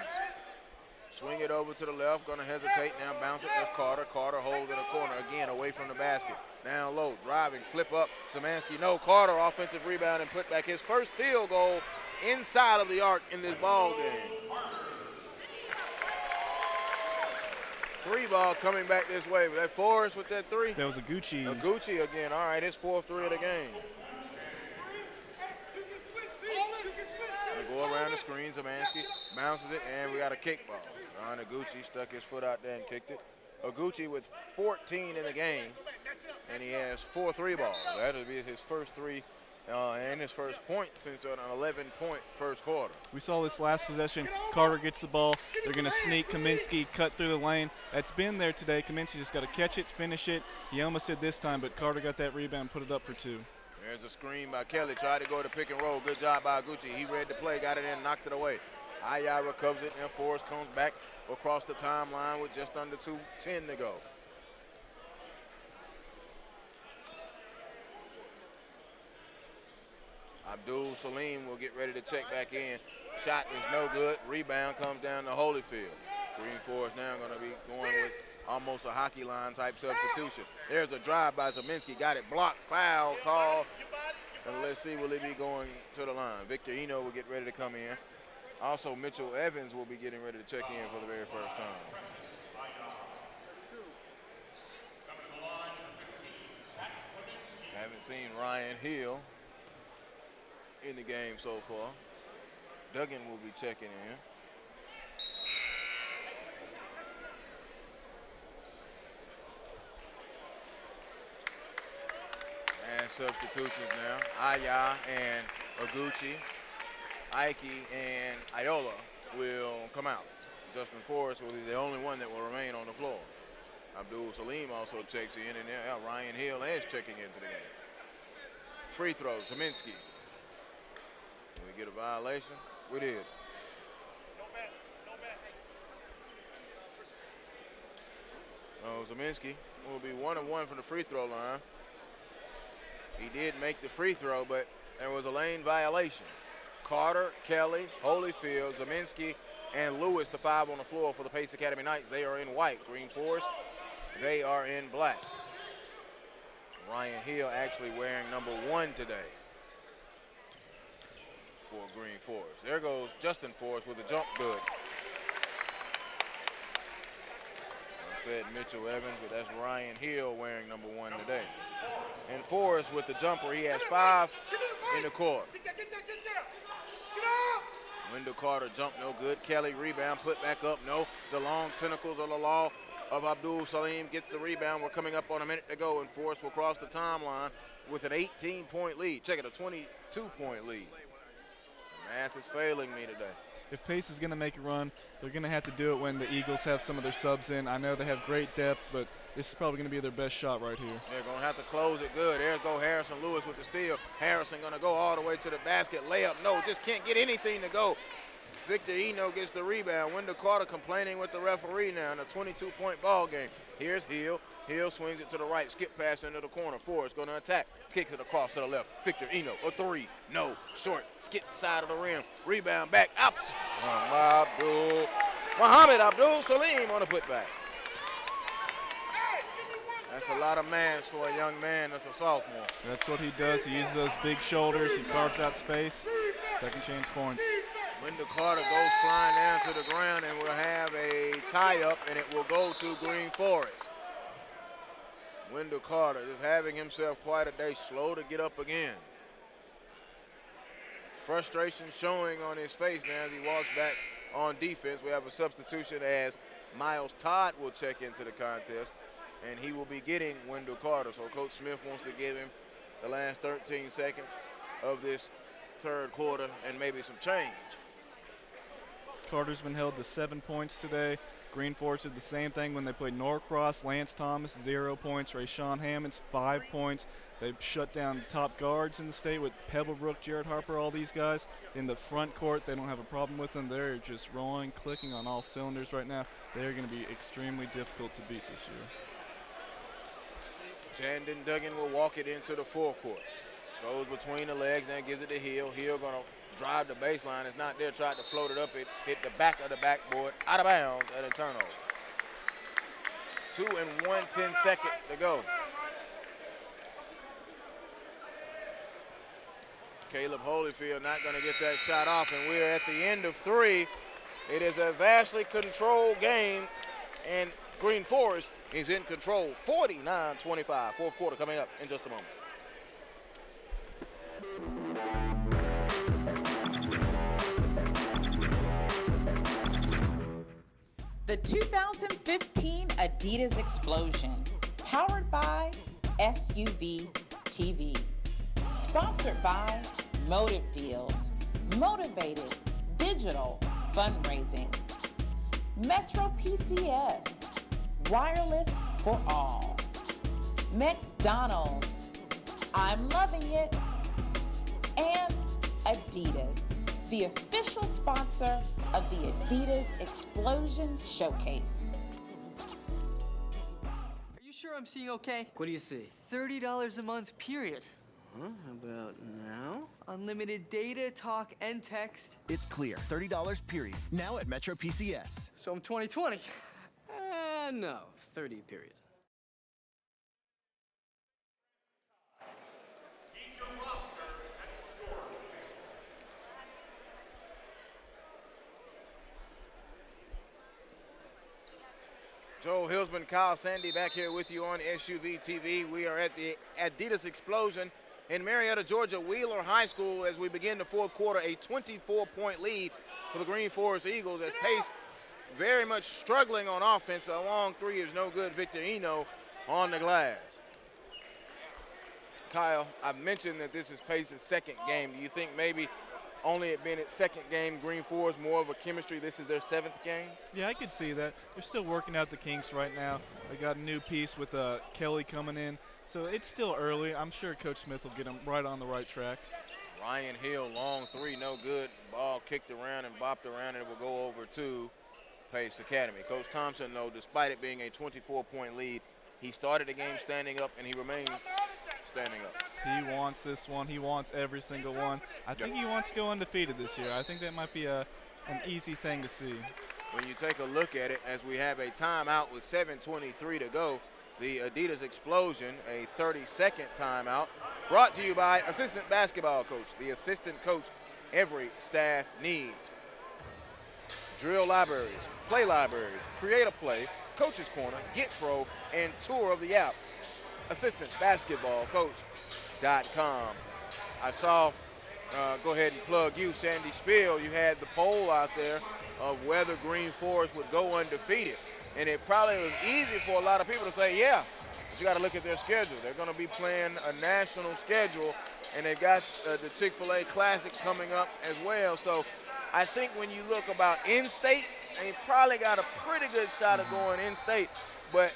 Swing it over to the left, gonna hesitate now, bounce it to Carter. Carter holds in the corner, again away from the basket. Down low, driving, flip up, Zamansky, no. Carter, offensive rebound and put back his first field goal inside of the arc in this ball game. 3 ball coming back this way. Was that Forrest with that 3? That was Aguchi. Aguchi again, all right, his 4th 3 of the game. They go around the screen. Zemansky bounces it, and we got a kick ball. Ron Iguchi stuck his foot out there and kicked it. Iguchi with 14 in the game, and he has 4 3 balls. That'll be his first 3 and his first point since an 11-point first quarter. We saw this last possession. Carter gets the ball. They're going to sneak Kaminsky, cut through the lane. That's been there today. Kaminsky just got to catch it, finish it. He almost did this time, but Carter got that rebound, put it up for 2. There's a screen by Kelly. Tried to go to pick and roll. Good job by Iguchi. He read the play, got it in, knocked it away. Aya recovers it, and Forrest comes back across the timeline with just under 2:10 to go. Abdul Salim will get ready to check back in. Shot is no good. Rebound comes down to Holyfield. Greenforest now going to be going with almost a hockey line type substitution. There's a drive by Zeminski. Got it blocked. Foul call. And let's see, will he be going to the line? Victor Eno will get ready to come in. Also, Mitchell Evans will be getting ready to check in for the very first time. Haven't seen Ryan Hill in the game so far. Duggan will be checking in. And substitutions now. Aya and Iguchi, Ike and Iola will come out. Justin Forrest will be the only one that will remain on the floor. Abdul Salim also checks in, and there Ryan Hill is checking into the game. Free throw, Zeminski. Did we get a violation? We did. Zeminski will be 1 of 1 from the free throw line. He did make the free throw, but there was a lane violation. Carter, Kelly, Holyfield, Zeminski, and Lewis, the 5 on the floor for the Pace Academy Knights. They are in white. Greenforest, they are in black. Ryan Hill actually wearing number 1 today for Greenforest. There goes Justin Forrest with a jump good. I said Mitchell Evans, but that's Ryan Hill wearing number 1 today. And Forrest with the jumper, he has 5 in the court. Wendell Carter jump no good. Kelly rebound, put back up, no. The long tentacles of the law of Abdul Salim gets the rebound. We're coming up on a minute to go, and Forrest will cross the timeline with an 18-point lead. Check it, a 22-point lead. Math is failing me today. If Pace is going to make a run, they're going to have to do it when the Eagles have some of their subs in. I know they have great depth, but this is probably going to be their best shot right here. They're going to have to close it good. There go Harrison Lewis with the steal. Harrison going to go all the way to the basket. Layup, no, just can't get anything to go. Victor Eno gets the rebound. Wendell Carter complaining with the referee now in a 22-point ball game. Here's Hill. Hill swings it to the right, skip pass into the corner. Forrest going to attack, kicks it across to the left. Victor Eno, a 3, no, short, skip side of the rim, rebound back, out. Muhammad Abdul Salim on the putback. That's a lot of mass for a young man that's a sophomore. That's what he does. He uses those big shoulders. He carves out space. Second chance points. Wendell Carter goes flying down to the ground, and we'll have a tie-up, and it will go to Greenforest. Wendell Carter is having himself quite a day, slow to get up again. Frustration showing on his face now as he walks back on defense. We have a substitution as Miles Todd will check into the contest, and he will be getting Wendell Carter. So Coach Smith wants to give him the last 13 seconds of this third quarter and maybe some change. Carter's been held to 7 points today. Greenforest did the same thing when they played Norcross. Lance Thomas, 0 points. Rayshawn Hammonds, 5 points. They've shut down the top guards in the state with Pebblebrook, Jared Harper, all these guys. In the front court, they don't have a problem with them. They're just rolling, clicking on all cylinders right now. They're going to be extremely difficult to beat this year. Jandon Duggan will walk it into the forecourt. Goes between the legs, then gives it to Hill. Hill going to drive the baseline. It's not there. Tried to float it up. It hit the back of the backboard. Out of bounds at a turnover. 2 and 1 10-second to go. Caleb Holyfield not going to get that shot off, and we're at the end of 3. It is a vastly controlled game, and Greenforest is in control, 49-25. Fourth quarter coming up in just a moment. The 2015 Adidas Xplosion, powered by SUVtv. Sponsored by Motive Deals, Motivated Digital Fundraising. Metro PCS, wireless for all. McDonald's, I'm loving it. And Adidas, the official sponsor of the Adidas Xplosion Showcase. Are you sure I'm seeing okay? What do you see? $30 a month, period. Huh? How about now? Unlimited data, talk, and text. It's clear. $30 period. Now at Metro PCS. So I'm 2020. No, 30 period. Joel Hilsman, Kyle Sandy back here with you on SUVtv. We are at the Adidas Xplosion in Marietta, Georgia, Wheeler High School as we begin the fourth quarter, a 24-point lead for the Greenforest Eagles as Pace very much struggling on offense. A long three is no good. Victor Eno on the glass. Kyle, I mentioned that this is Pace's second game. Do you think maybe only it being its second game, Greenforest more of a chemistry? This is their seventh game? Yeah, I could see that. They're still working out the kinks right now. They got a new piece with Kelly coming in. So it's still early. I'm sure Coach Smith will get them right on the right track. Ryan Hill, long three, no good. Ball kicked around and bopped around, and it will go over to Pace Academy. Coach Thompson, though, despite it being a 24-point lead, he started the game standing up, and he remains standing up. He wants this one. He wants every single one. I think he wants to go undefeated this year. I think that might be an easy thing to see. When you take a look at it, as we have a timeout with 7:23 to go, the Adidas Xplosion, a 30-second timeout, brought to you by Assistant Basketball Coach, the assistant coach every staff needs. Drill libraries, play libraries, create a play, Coach's Corner, Get Pro, and tour of the app. AssistantBasketballCoach.com. I saw, go ahead and plug you, Sandy Spiel. You had the poll out there of whether Greenforest would go undefeated. And it probably was easy for a lot of people to say, yeah, but you got to look at their schedule. They're going to be playing a national schedule, and they've got the Chick-fil-A Classic coming up as well. So I think when you look about in-state, they probably got a pretty good shot of going in-state. But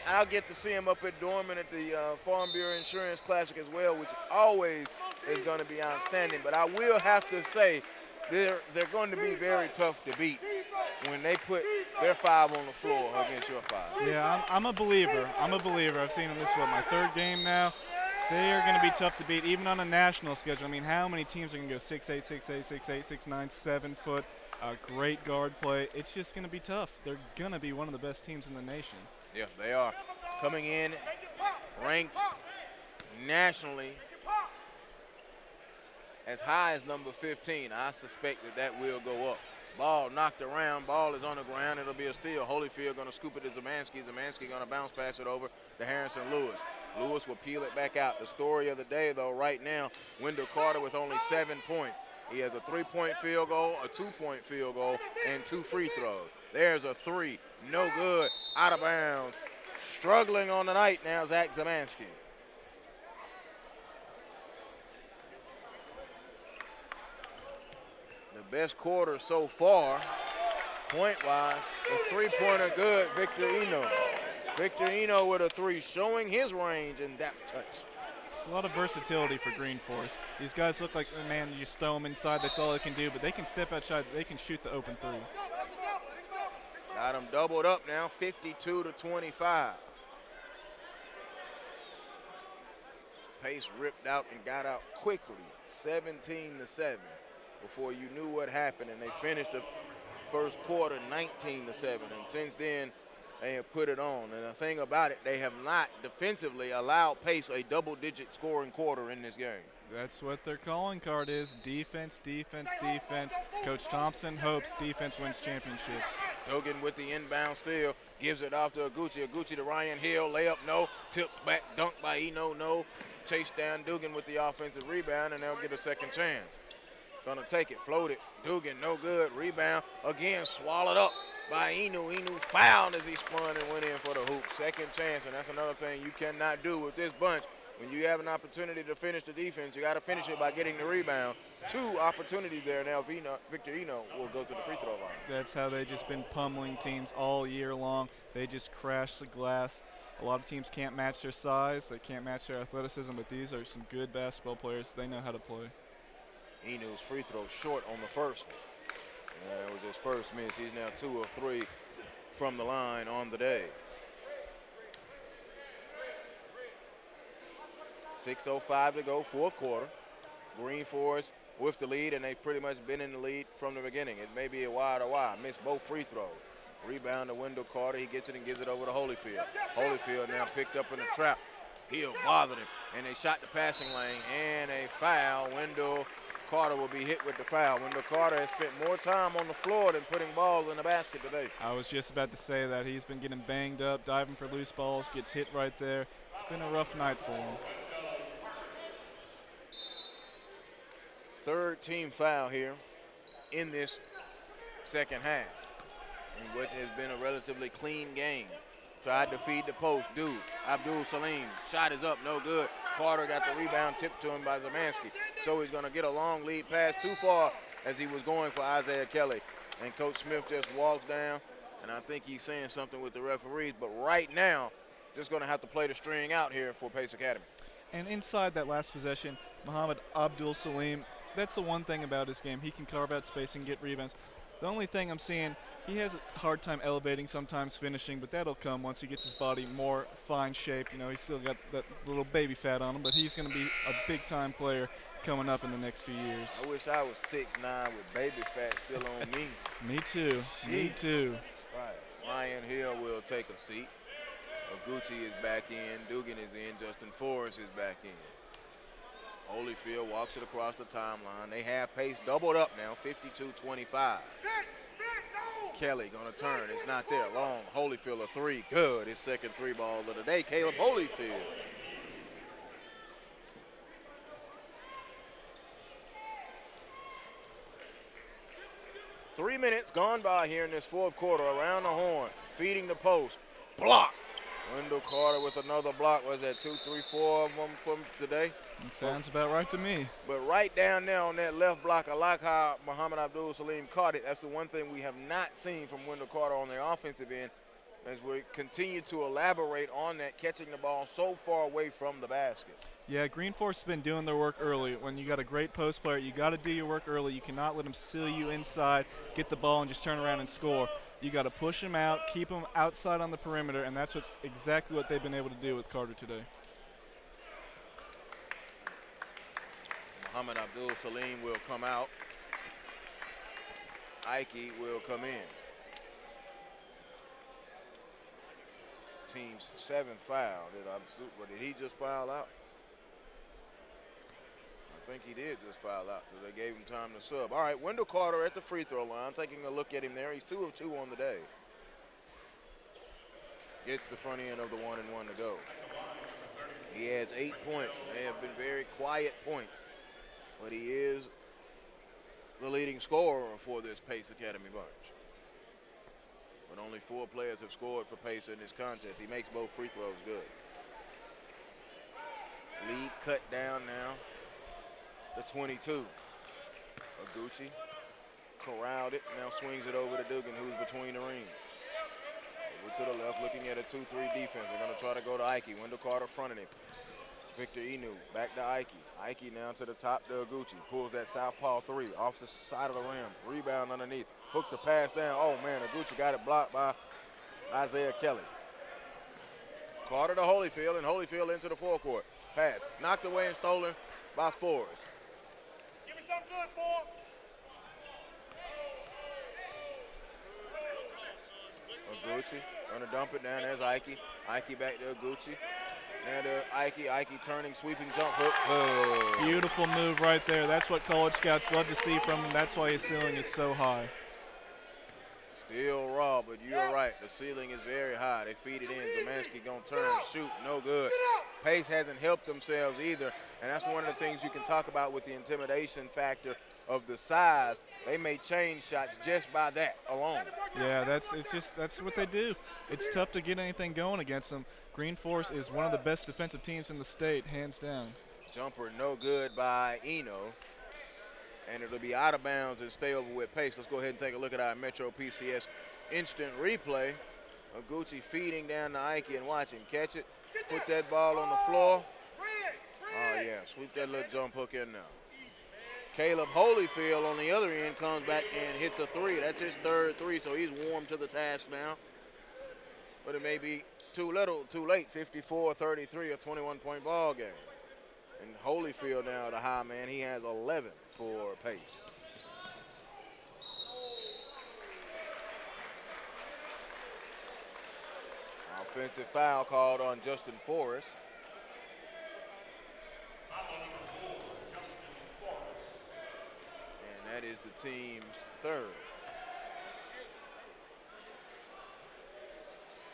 I'll get to see them up at Dorman at the Farm Bureau Insurance Classic as well, which always is going to be outstanding. But I will have to say they're going to be very tough to beat when they put their five on the floor against your five. Yeah, I'm a believer. I'm a believer. I've seen them this, my third game now. They are going to be tough to beat, even on a national schedule. I mean, how many teams are going to go 6'8", 6'8", 6'8", 6'9", 7 foot, great guard play? It's just going to be tough. They're going to be one of the best teams in the nation. Yeah, they are. Coming in ranked nationally as high as number 15. I suspect that will go up. Ball knocked around. Ball is on the ground. It'll be a steal. Holyfield going to scoop it to Zemansky. Zemansky going to bounce pass it over to Harrison Lewis. Lewis will peel it back out. The story of the day, though, right now, Wendell Carter with only 7 points. He has a 3-point field goal, a 2-point field goal, and 2 free throws. There's a 3. No good. Out of bounds. Struggling on the night now, Zach Zemansky. The best quarter so far, point-wise, a 3-pointer good, Victor Eno. Victor Eno with a 3, showing his range and depth touch. It's a lot of versatility for Greenforest. These guys look like, man, you just throw them inside, that's all they can do, but they can step outside, they can shoot the open 3. Got them doubled up now, 52-25. Pace ripped out and got out quickly, 17-7, before you knew what happened, and they finished the first quarter 19-7, and since then, they have put it on. And the thing about it, they have not defensively allowed Pace a double-digit scoring quarter in this game. That's what their calling card is, defense, defense, defense. Coach Thompson hopes defense wins championships. Dogan with the inbound steal, gives it off to Aguchi. Aguchi to Ryan Hill, layup, no. Tip back, dunk by Eno, no. Chase down Dugan with the offensive rebound, and they'll get a second chance. Gonna take it, float it. Dugan, no good. Rebound, again, swallowed up by Inu. Inu fouled as he spun and went in for the hoop. Second chance, and that's another thing you cannot do with this bunch. When you have an opportunity to finish the defense, you got to finish it by getting the rebound. 2 opportunities there. Now Victor Eno will go to the free throw line. That's how they've just been pummeling teams all year long. They just crash the glass. A lot of teams can't match their size. They can't match their athleticism, but these are some good basketball players. They know how to play. Enu's free throw short on the first one. And that was his first miss. He's now 2 of 3 from the line on the day. 6:05 to go, fourth quarter. Greenforest with the lead, and they've pretty much been in the lead from the beginning. It may be a wide or wide. Missed both free throws. Rebound to Wendell Carter. He gets it and gives it over to Holyfield. Holyfield now picked up in the trap. Hill bothered him, and they shot the passing lane, and a foul. Wendell Carter will be hit with the foul. Wendell Carter has spent more time on the floor than putting balls in the basket today. I was just about to say that. He's been getting banged up, diving for loose balls, gets hit right there. It's been a rough night for him. Third team foul here in this second half, in what has been a relatively clean game. Tried to feed the post. Abdul Salim. Shot is up, no good. Carter got the rebound tipped to him by Zamansky. So he's going to get a long lead pass too far as he was going for Isaiah Kelly. And Coach Smith just walks down, and I think he's saying something with the referees. But right now, just going to have to play the string out here for Pace Academy. And inside that last possession, Muhammad Abdul Salim, that's the one thing about his game. He can carve out space and get rebounds. The only thing I'm seeing, he has a hard time elevating, sometimes finishing, but that'll come once he gets his body more fine shape. You know, he's still got that little baby fat on him, but he's going to be a big-time player coming up in the next few years. I wish I was 6'9" with baby fat still on me. Me too. Jeez. Me too. Right. Ryan Hill will take a seat. Oguchi is back in. Dugan is in. Justin Forrest is back in. Holyfield walks it across the timeline. They have pace doubled up now, 52-25. Kelly gonna turn, it's not there. Long, Holyfield a 3, good. His second 3 ball of the day, Caleb Holyfield. Three minutes gone by here in this fourth quarter, around the horn, feeding the post, block. Wendell Carter with another block. Was that 2, 3, 4 of them from today? It sounds about right to me. But right down there on that left block, I like how Muhammad Abdul Salim caught it. That's the one thing we have not seen from Wendell Carter on the offensive end, as we continue to elaborate on that, catching the ball so far away from the basket. Yeah, Greenforest has been doing their work early. When you got a great post player, you got to do your work early. You cannot let them seal you inside, get the ball, and just turn around and score. You got to push them out, keep them outside on the perimeter, and that's exactly what they've been able to do with Carter today. Muhammad Abdul Salim will come out. Ike will come in. Team's 7th foul. Did he just foul out? I think he did just foul out because they gave him time to sub. All right, Wendell Carter at the free throw line, taking a look at him there. He's 2 of 2 on the day. Gets the front end of the 1-and-1 to go. He has 8 points. They have been very quiet points, but he is the leading scorer for this Pace Academy bunch. But only 4 players have scored for Pace in this contest. He makes both free throws good. Lead cut down now. The 22. Oguchi corralled it, now swings it over to Dugan, who's between the rings. Over to the left, looking at a 2-3 defense. They're going to try to go to Ike. Wendell Carter fronting him. Victor Inu back to Ike. Ike now to the top to Oguchi. Pulls that southpaw 3 off the side of the rim. Rebound underneath. Hook the pass down. Oh, man, Oguchi got it blocked by Isaiah Kelly. Carter to Holyfield, and Holyfield into the forecourt. Pass knocked away and stolen by Forrest. Give me something good, for. Oguchi gonna dump it down. There's Ike. Ike back to Oguchi. Now to Ike. Ike turning, sweeping jump hook. Oh. Beautiful move right there. That's what college scouts love to see from him. That's why his ceiling is so high. Still raw, but you're right. The ceiling is very high. They feed it in. Zemansky gonna turn and shoot. No good. Pace hasn't helped themselves either, and that's one of the things you can talk about with the intimidation factor of the size. They may change shots just by that alone. Yeah, that's what they do. It's tough to get anything going against them. Greenforest is one of the best defensive teams in the state, hands down. Jumper no good by Eno. And it'll be out of bounds and stay over with Pace. Let's go ahead and take a look at our Metro PCS instant replay. Oguchi feeding down to Ike and watch him catch it. Put that ball on the floor. Oh, yeah, sweep that little jump hook in now. Caleb Holyfield on the other end comes back and hits a three. That's his third three, so he's warm to the task now. But it may be too late, 54-33, a 21-point ball game. And Holyfield now the high man. He has 11 for Pace. Offensive foul called on Justin Forrest. And that is the team's third.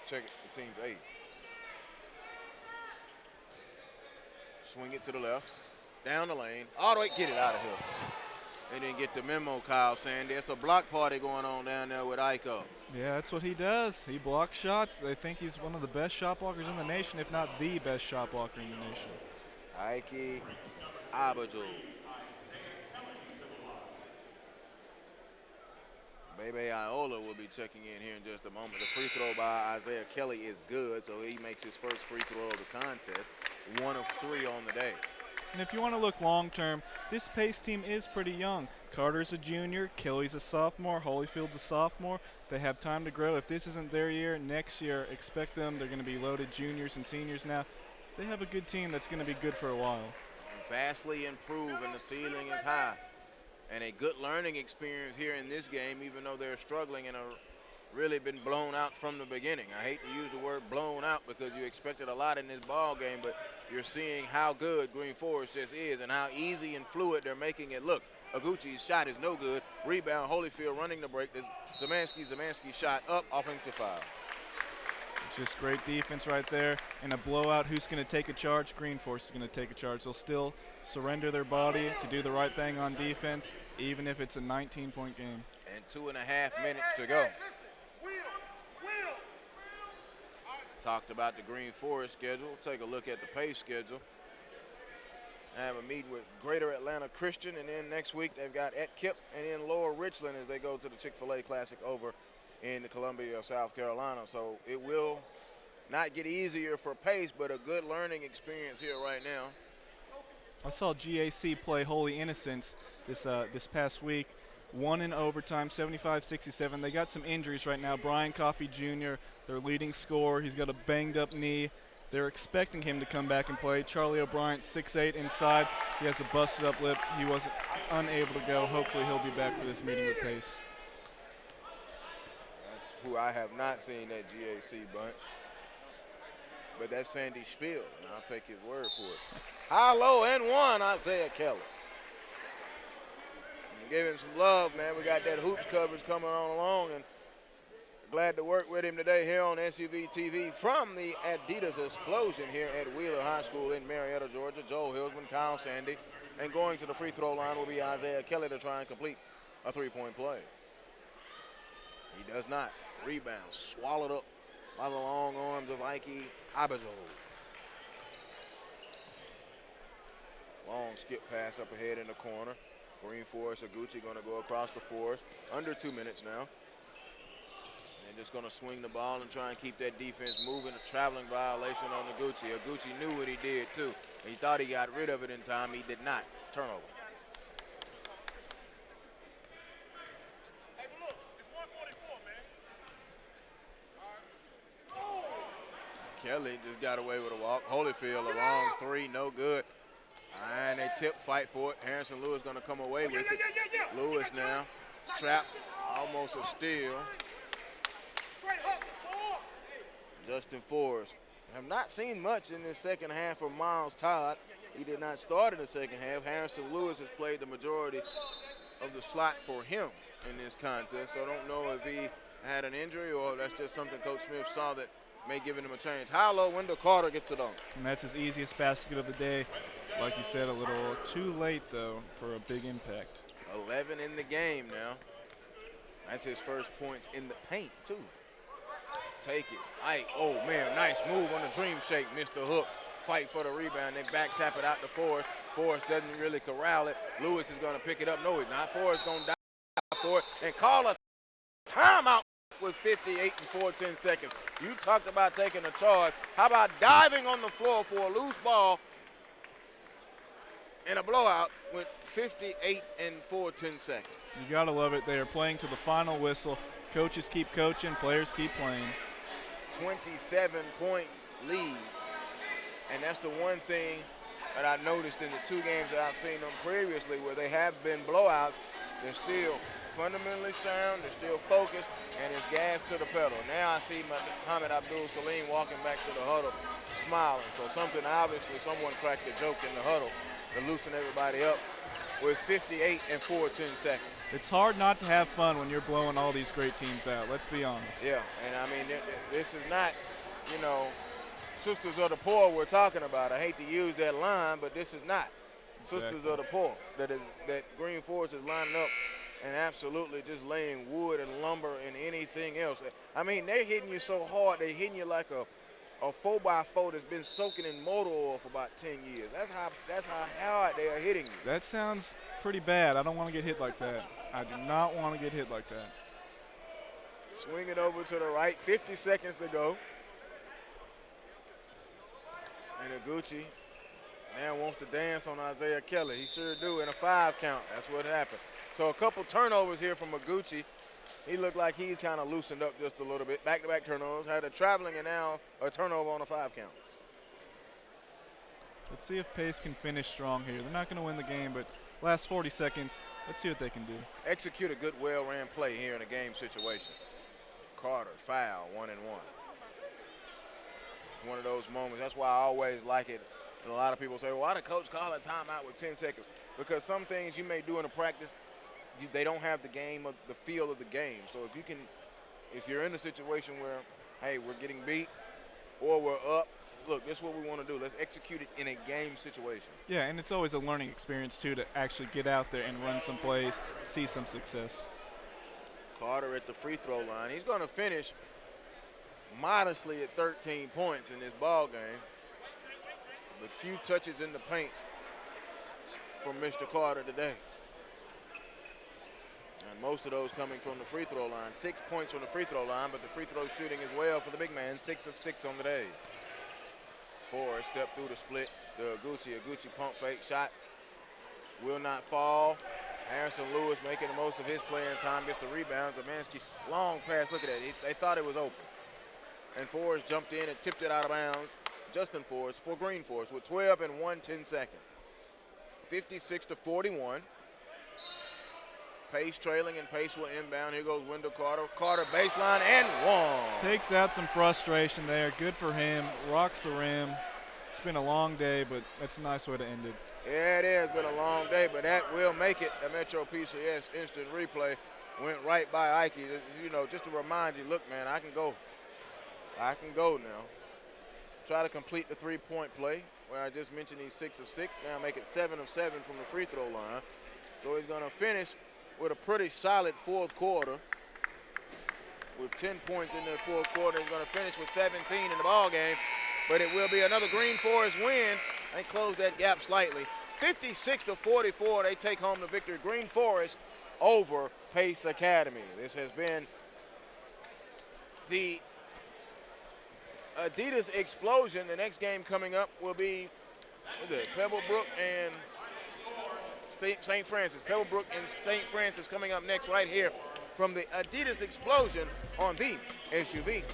Check it, the team's eighth. Swing it to the left, down the lane, all the way, get it out of here. They didn't get the memo, Kyle Sandy. It's a block party going on down there with Iko. Yeah, that's what he does. He blocks shots. They think he's one of the best shot blockers in the nation, if not the best shot blocker in the nation. Ike Abadul. Bebe Iola will be checking in here in just a moment. The free throw by Isaiah Kelly is good, so he makes his first free throw of the contest. 1 of 3 on the day. And if you want to look long-term, this Pace team is pretty young. Carter's a junior, Kelly's a sophomore, Holyfield's a sophomore. They have time to grow. If this isn't their year, next year, expect them. They're going to be loaded juniors and seniors now. They have a good team that's going to be good for a while. Vastly improved, and the ceiling is high. And a good learning experience here in this game, even though they're struggling and are really been blown out from the beginning. I hate to use the word blown out because you expected a lot in this ball game, but you're seeing how good Greenforest just is and how easy and fluid they're making it look. Oguchi's shot is no good. Rebound, Holyfield running the break. Zemansky shot up, offensive foul. It's just great defense right there. In a blowout, who's going to take a charge? Greenforest is going to take a charge. They'll still surrender their body to do the right thing on defense, even if it's a 19-point game. And 2.5 minutes to go. Talked about the Greenforest schedule. Take a look at the Pace schedule. I have a meeting with Greater Atlanta Christian, and then next week they've got at Kip and then Lower Richland as they go to the Chick-fil-A Classic over in the Columbia, South Carolina. So it will not get easier for Pace, but a good learning experience here right now. I saw GAC play Holy Innocents this past week. Won in overtime, 75-67. They got some injuries right now. Brian Coffey Jr., their leading scorer, he's got a banged-up knee. They're expecting him to come back and play. Charlie O'Brien, 6'8", inside. He has a busted-up lip. He wasn't unable to go. Hopefully he'll be back for this meeting with Pace. That's who I have not seen, that GAC bunch. But that's Sandy Spiel, and I'll take his word for it. High, low, and one, Isaiah Kelly. Give him some love, man. We got that hoops coverage coming on along, and glad to work with him today here on SUVtv from the Adidas Xplosion here at Wheeler High School in Marietta, Georgia. Joel Hillsman, Kyle Sandy, and going to the free throw line will be Isaiah Kelly to try and complete a three-point play. He does not. Rebound swallowed up by the long arms of Ike Abazol. Long skip pass up ahead in the corner. Greenforest, Oguchi going to go across the forest. Under 2 minutes now. And just going to swing the ball and try and keep that defense moving. A traveling violation on Oguchi. Oguchi knew what he did, too. He thought he got rid of it in time. He did not. Turnover. Hey, but look, it's 144, man. Kelly just got away with a walk. Holyfield, a long three, no good. And they tip, fight for it. Harrison Lewis going to come away with it. Lewis now, trapped, almost a steal. Justin Forrest. Have not seen much in this second half from Miles Todd. He did not start in the second half. Harrison Lewis has played the majority of the slot for him in this contest, so I don't know if he had an injury, or that's just something Coach Smith saw that may give him a change. How low? Wendell Carter gets it on. And that's his easiest basket of the day. Like you said, a little too late, though, for a big impact. 11 in the game now. That's his first points in the paint, too. Take it. Ike, oh, man, nice move on the dream shake. Missed the hook. Fight for the rebound. Then back tap it out to Forrest. Forrest doesn't really corral it. Lewis is going to pick it up. No, he's not. Forrest going to dive for it and call a timeout with 58 and 14 seconds. You talked about taking a charge. How about diving on the floor for a loose ball in a blowout with 58 and 14 seconds? You got to love it. They are playing to the final whistle. Coaches keep coaching. Players keep playing. 27-point lead. And that's the one thing that I noticed in the two games that I've seen them previously where they have been blowouts. They're still fundamentally sound, they're still focused, and it's gas to the pedal. Now I see Muhammad Abdul-Salim walking back to the huddle smiling. So obviously someone cracked a joke in the huddle to loosen everybody up with 58 and 14 seconds. It's hard not to have fun when you're blowing all these great teams out, let's be honest. Yeah, and I mean, this is not, Sisters of the Poor we're talking about. I hate to use that line, but this is not Sisters of the Poor. That Greenforest is lining up and absolutely just laying wood and lumber and anything else. I mean, they're hitting you so hard, they're hitting you like a 4x4 that's been soaking in motor oil for about 10 years. That's how hard they are hitting you. That sounds pretty bad. I don't want to get hit like that. I do not want to get hit like that. Swing it over to the right, 50 seconds to go. And Iguchi now wants to dance on Isaiah Kelly. He sure do in a 5 count. That's what happened. So a couple turnovers here from Iguchi. He looked like he's kind of loosened up just a little bit. Back-to-back turnovers. Had a traveling and now a turnover on a 5 count. Let's see if Pace can finish strong here. They're not going to win the game, but last 40 seconds, let's see what they can do. Execute a good, well-ran play here in a game situation. Carter, foul, 1-1. One of those moments. That's why I always like it. And a lot of people say, well, why did coach call a timeout with 10 seconds? Because some things you may do in a practice, they don't have the feel of the game. So if you're in a situation where, hey, we're getting beat or we're up, look, this is what we want to do. Let's execute it in a game situation. Yeah, and it's always a learning experience, too, to actually get out there and run some plays, see some success. Carter at the free throw line. He's going to finish modestly at 13 points in this ball game, but few touches in the paint from Mr. Carter today. And most of those coming from the free throw line. 6 points from the free throw line, but the free throw shooting as well for the big man. 6 of 6 on the day. Forrest step through the split. The Iguchi pump fake shot will not fall. Harrison Lewis making the most of his playing time. Gets the rebound. Zamansky, long pass. Look at that. They thought it was open. And Forrest jumped in and tipped it out of bounds. Justin Forrest for Greenforest with 12 and 1/10 seconds. 56-41. Pace trailing, and Pace will inbound. Here goes Wendell Carter. Carter baseline and one. Takes out some frustration there. Good for him. Rocks the rim. It's been a long day, but that's a nice way to end it. Yeah, it has been a long day, but that will make it. The Metro PCS instant replay went right by Ike. Just to remind you, look, man, I can go. I can go now. Try to complete the three-point play where I just mentioned he's 6 of 6. Now make it 7 of 7 from the free throw line. So he's going to finish with a pretty solid fourth quarter. With 10 points in the fourth quarter, he's going to finish with 17 in the ball game. But it will be another Greenforest win. They close that gap slightly. 56-44, they take home the victory. Greenforest over Pace Academy. This has been the Adidas Xplosion. The next game coming up will be Pebblebrook and St. Francis. Pebblebrook and St. Francis coming up next right here from the Adidas Xplosion on the SUVtv.com.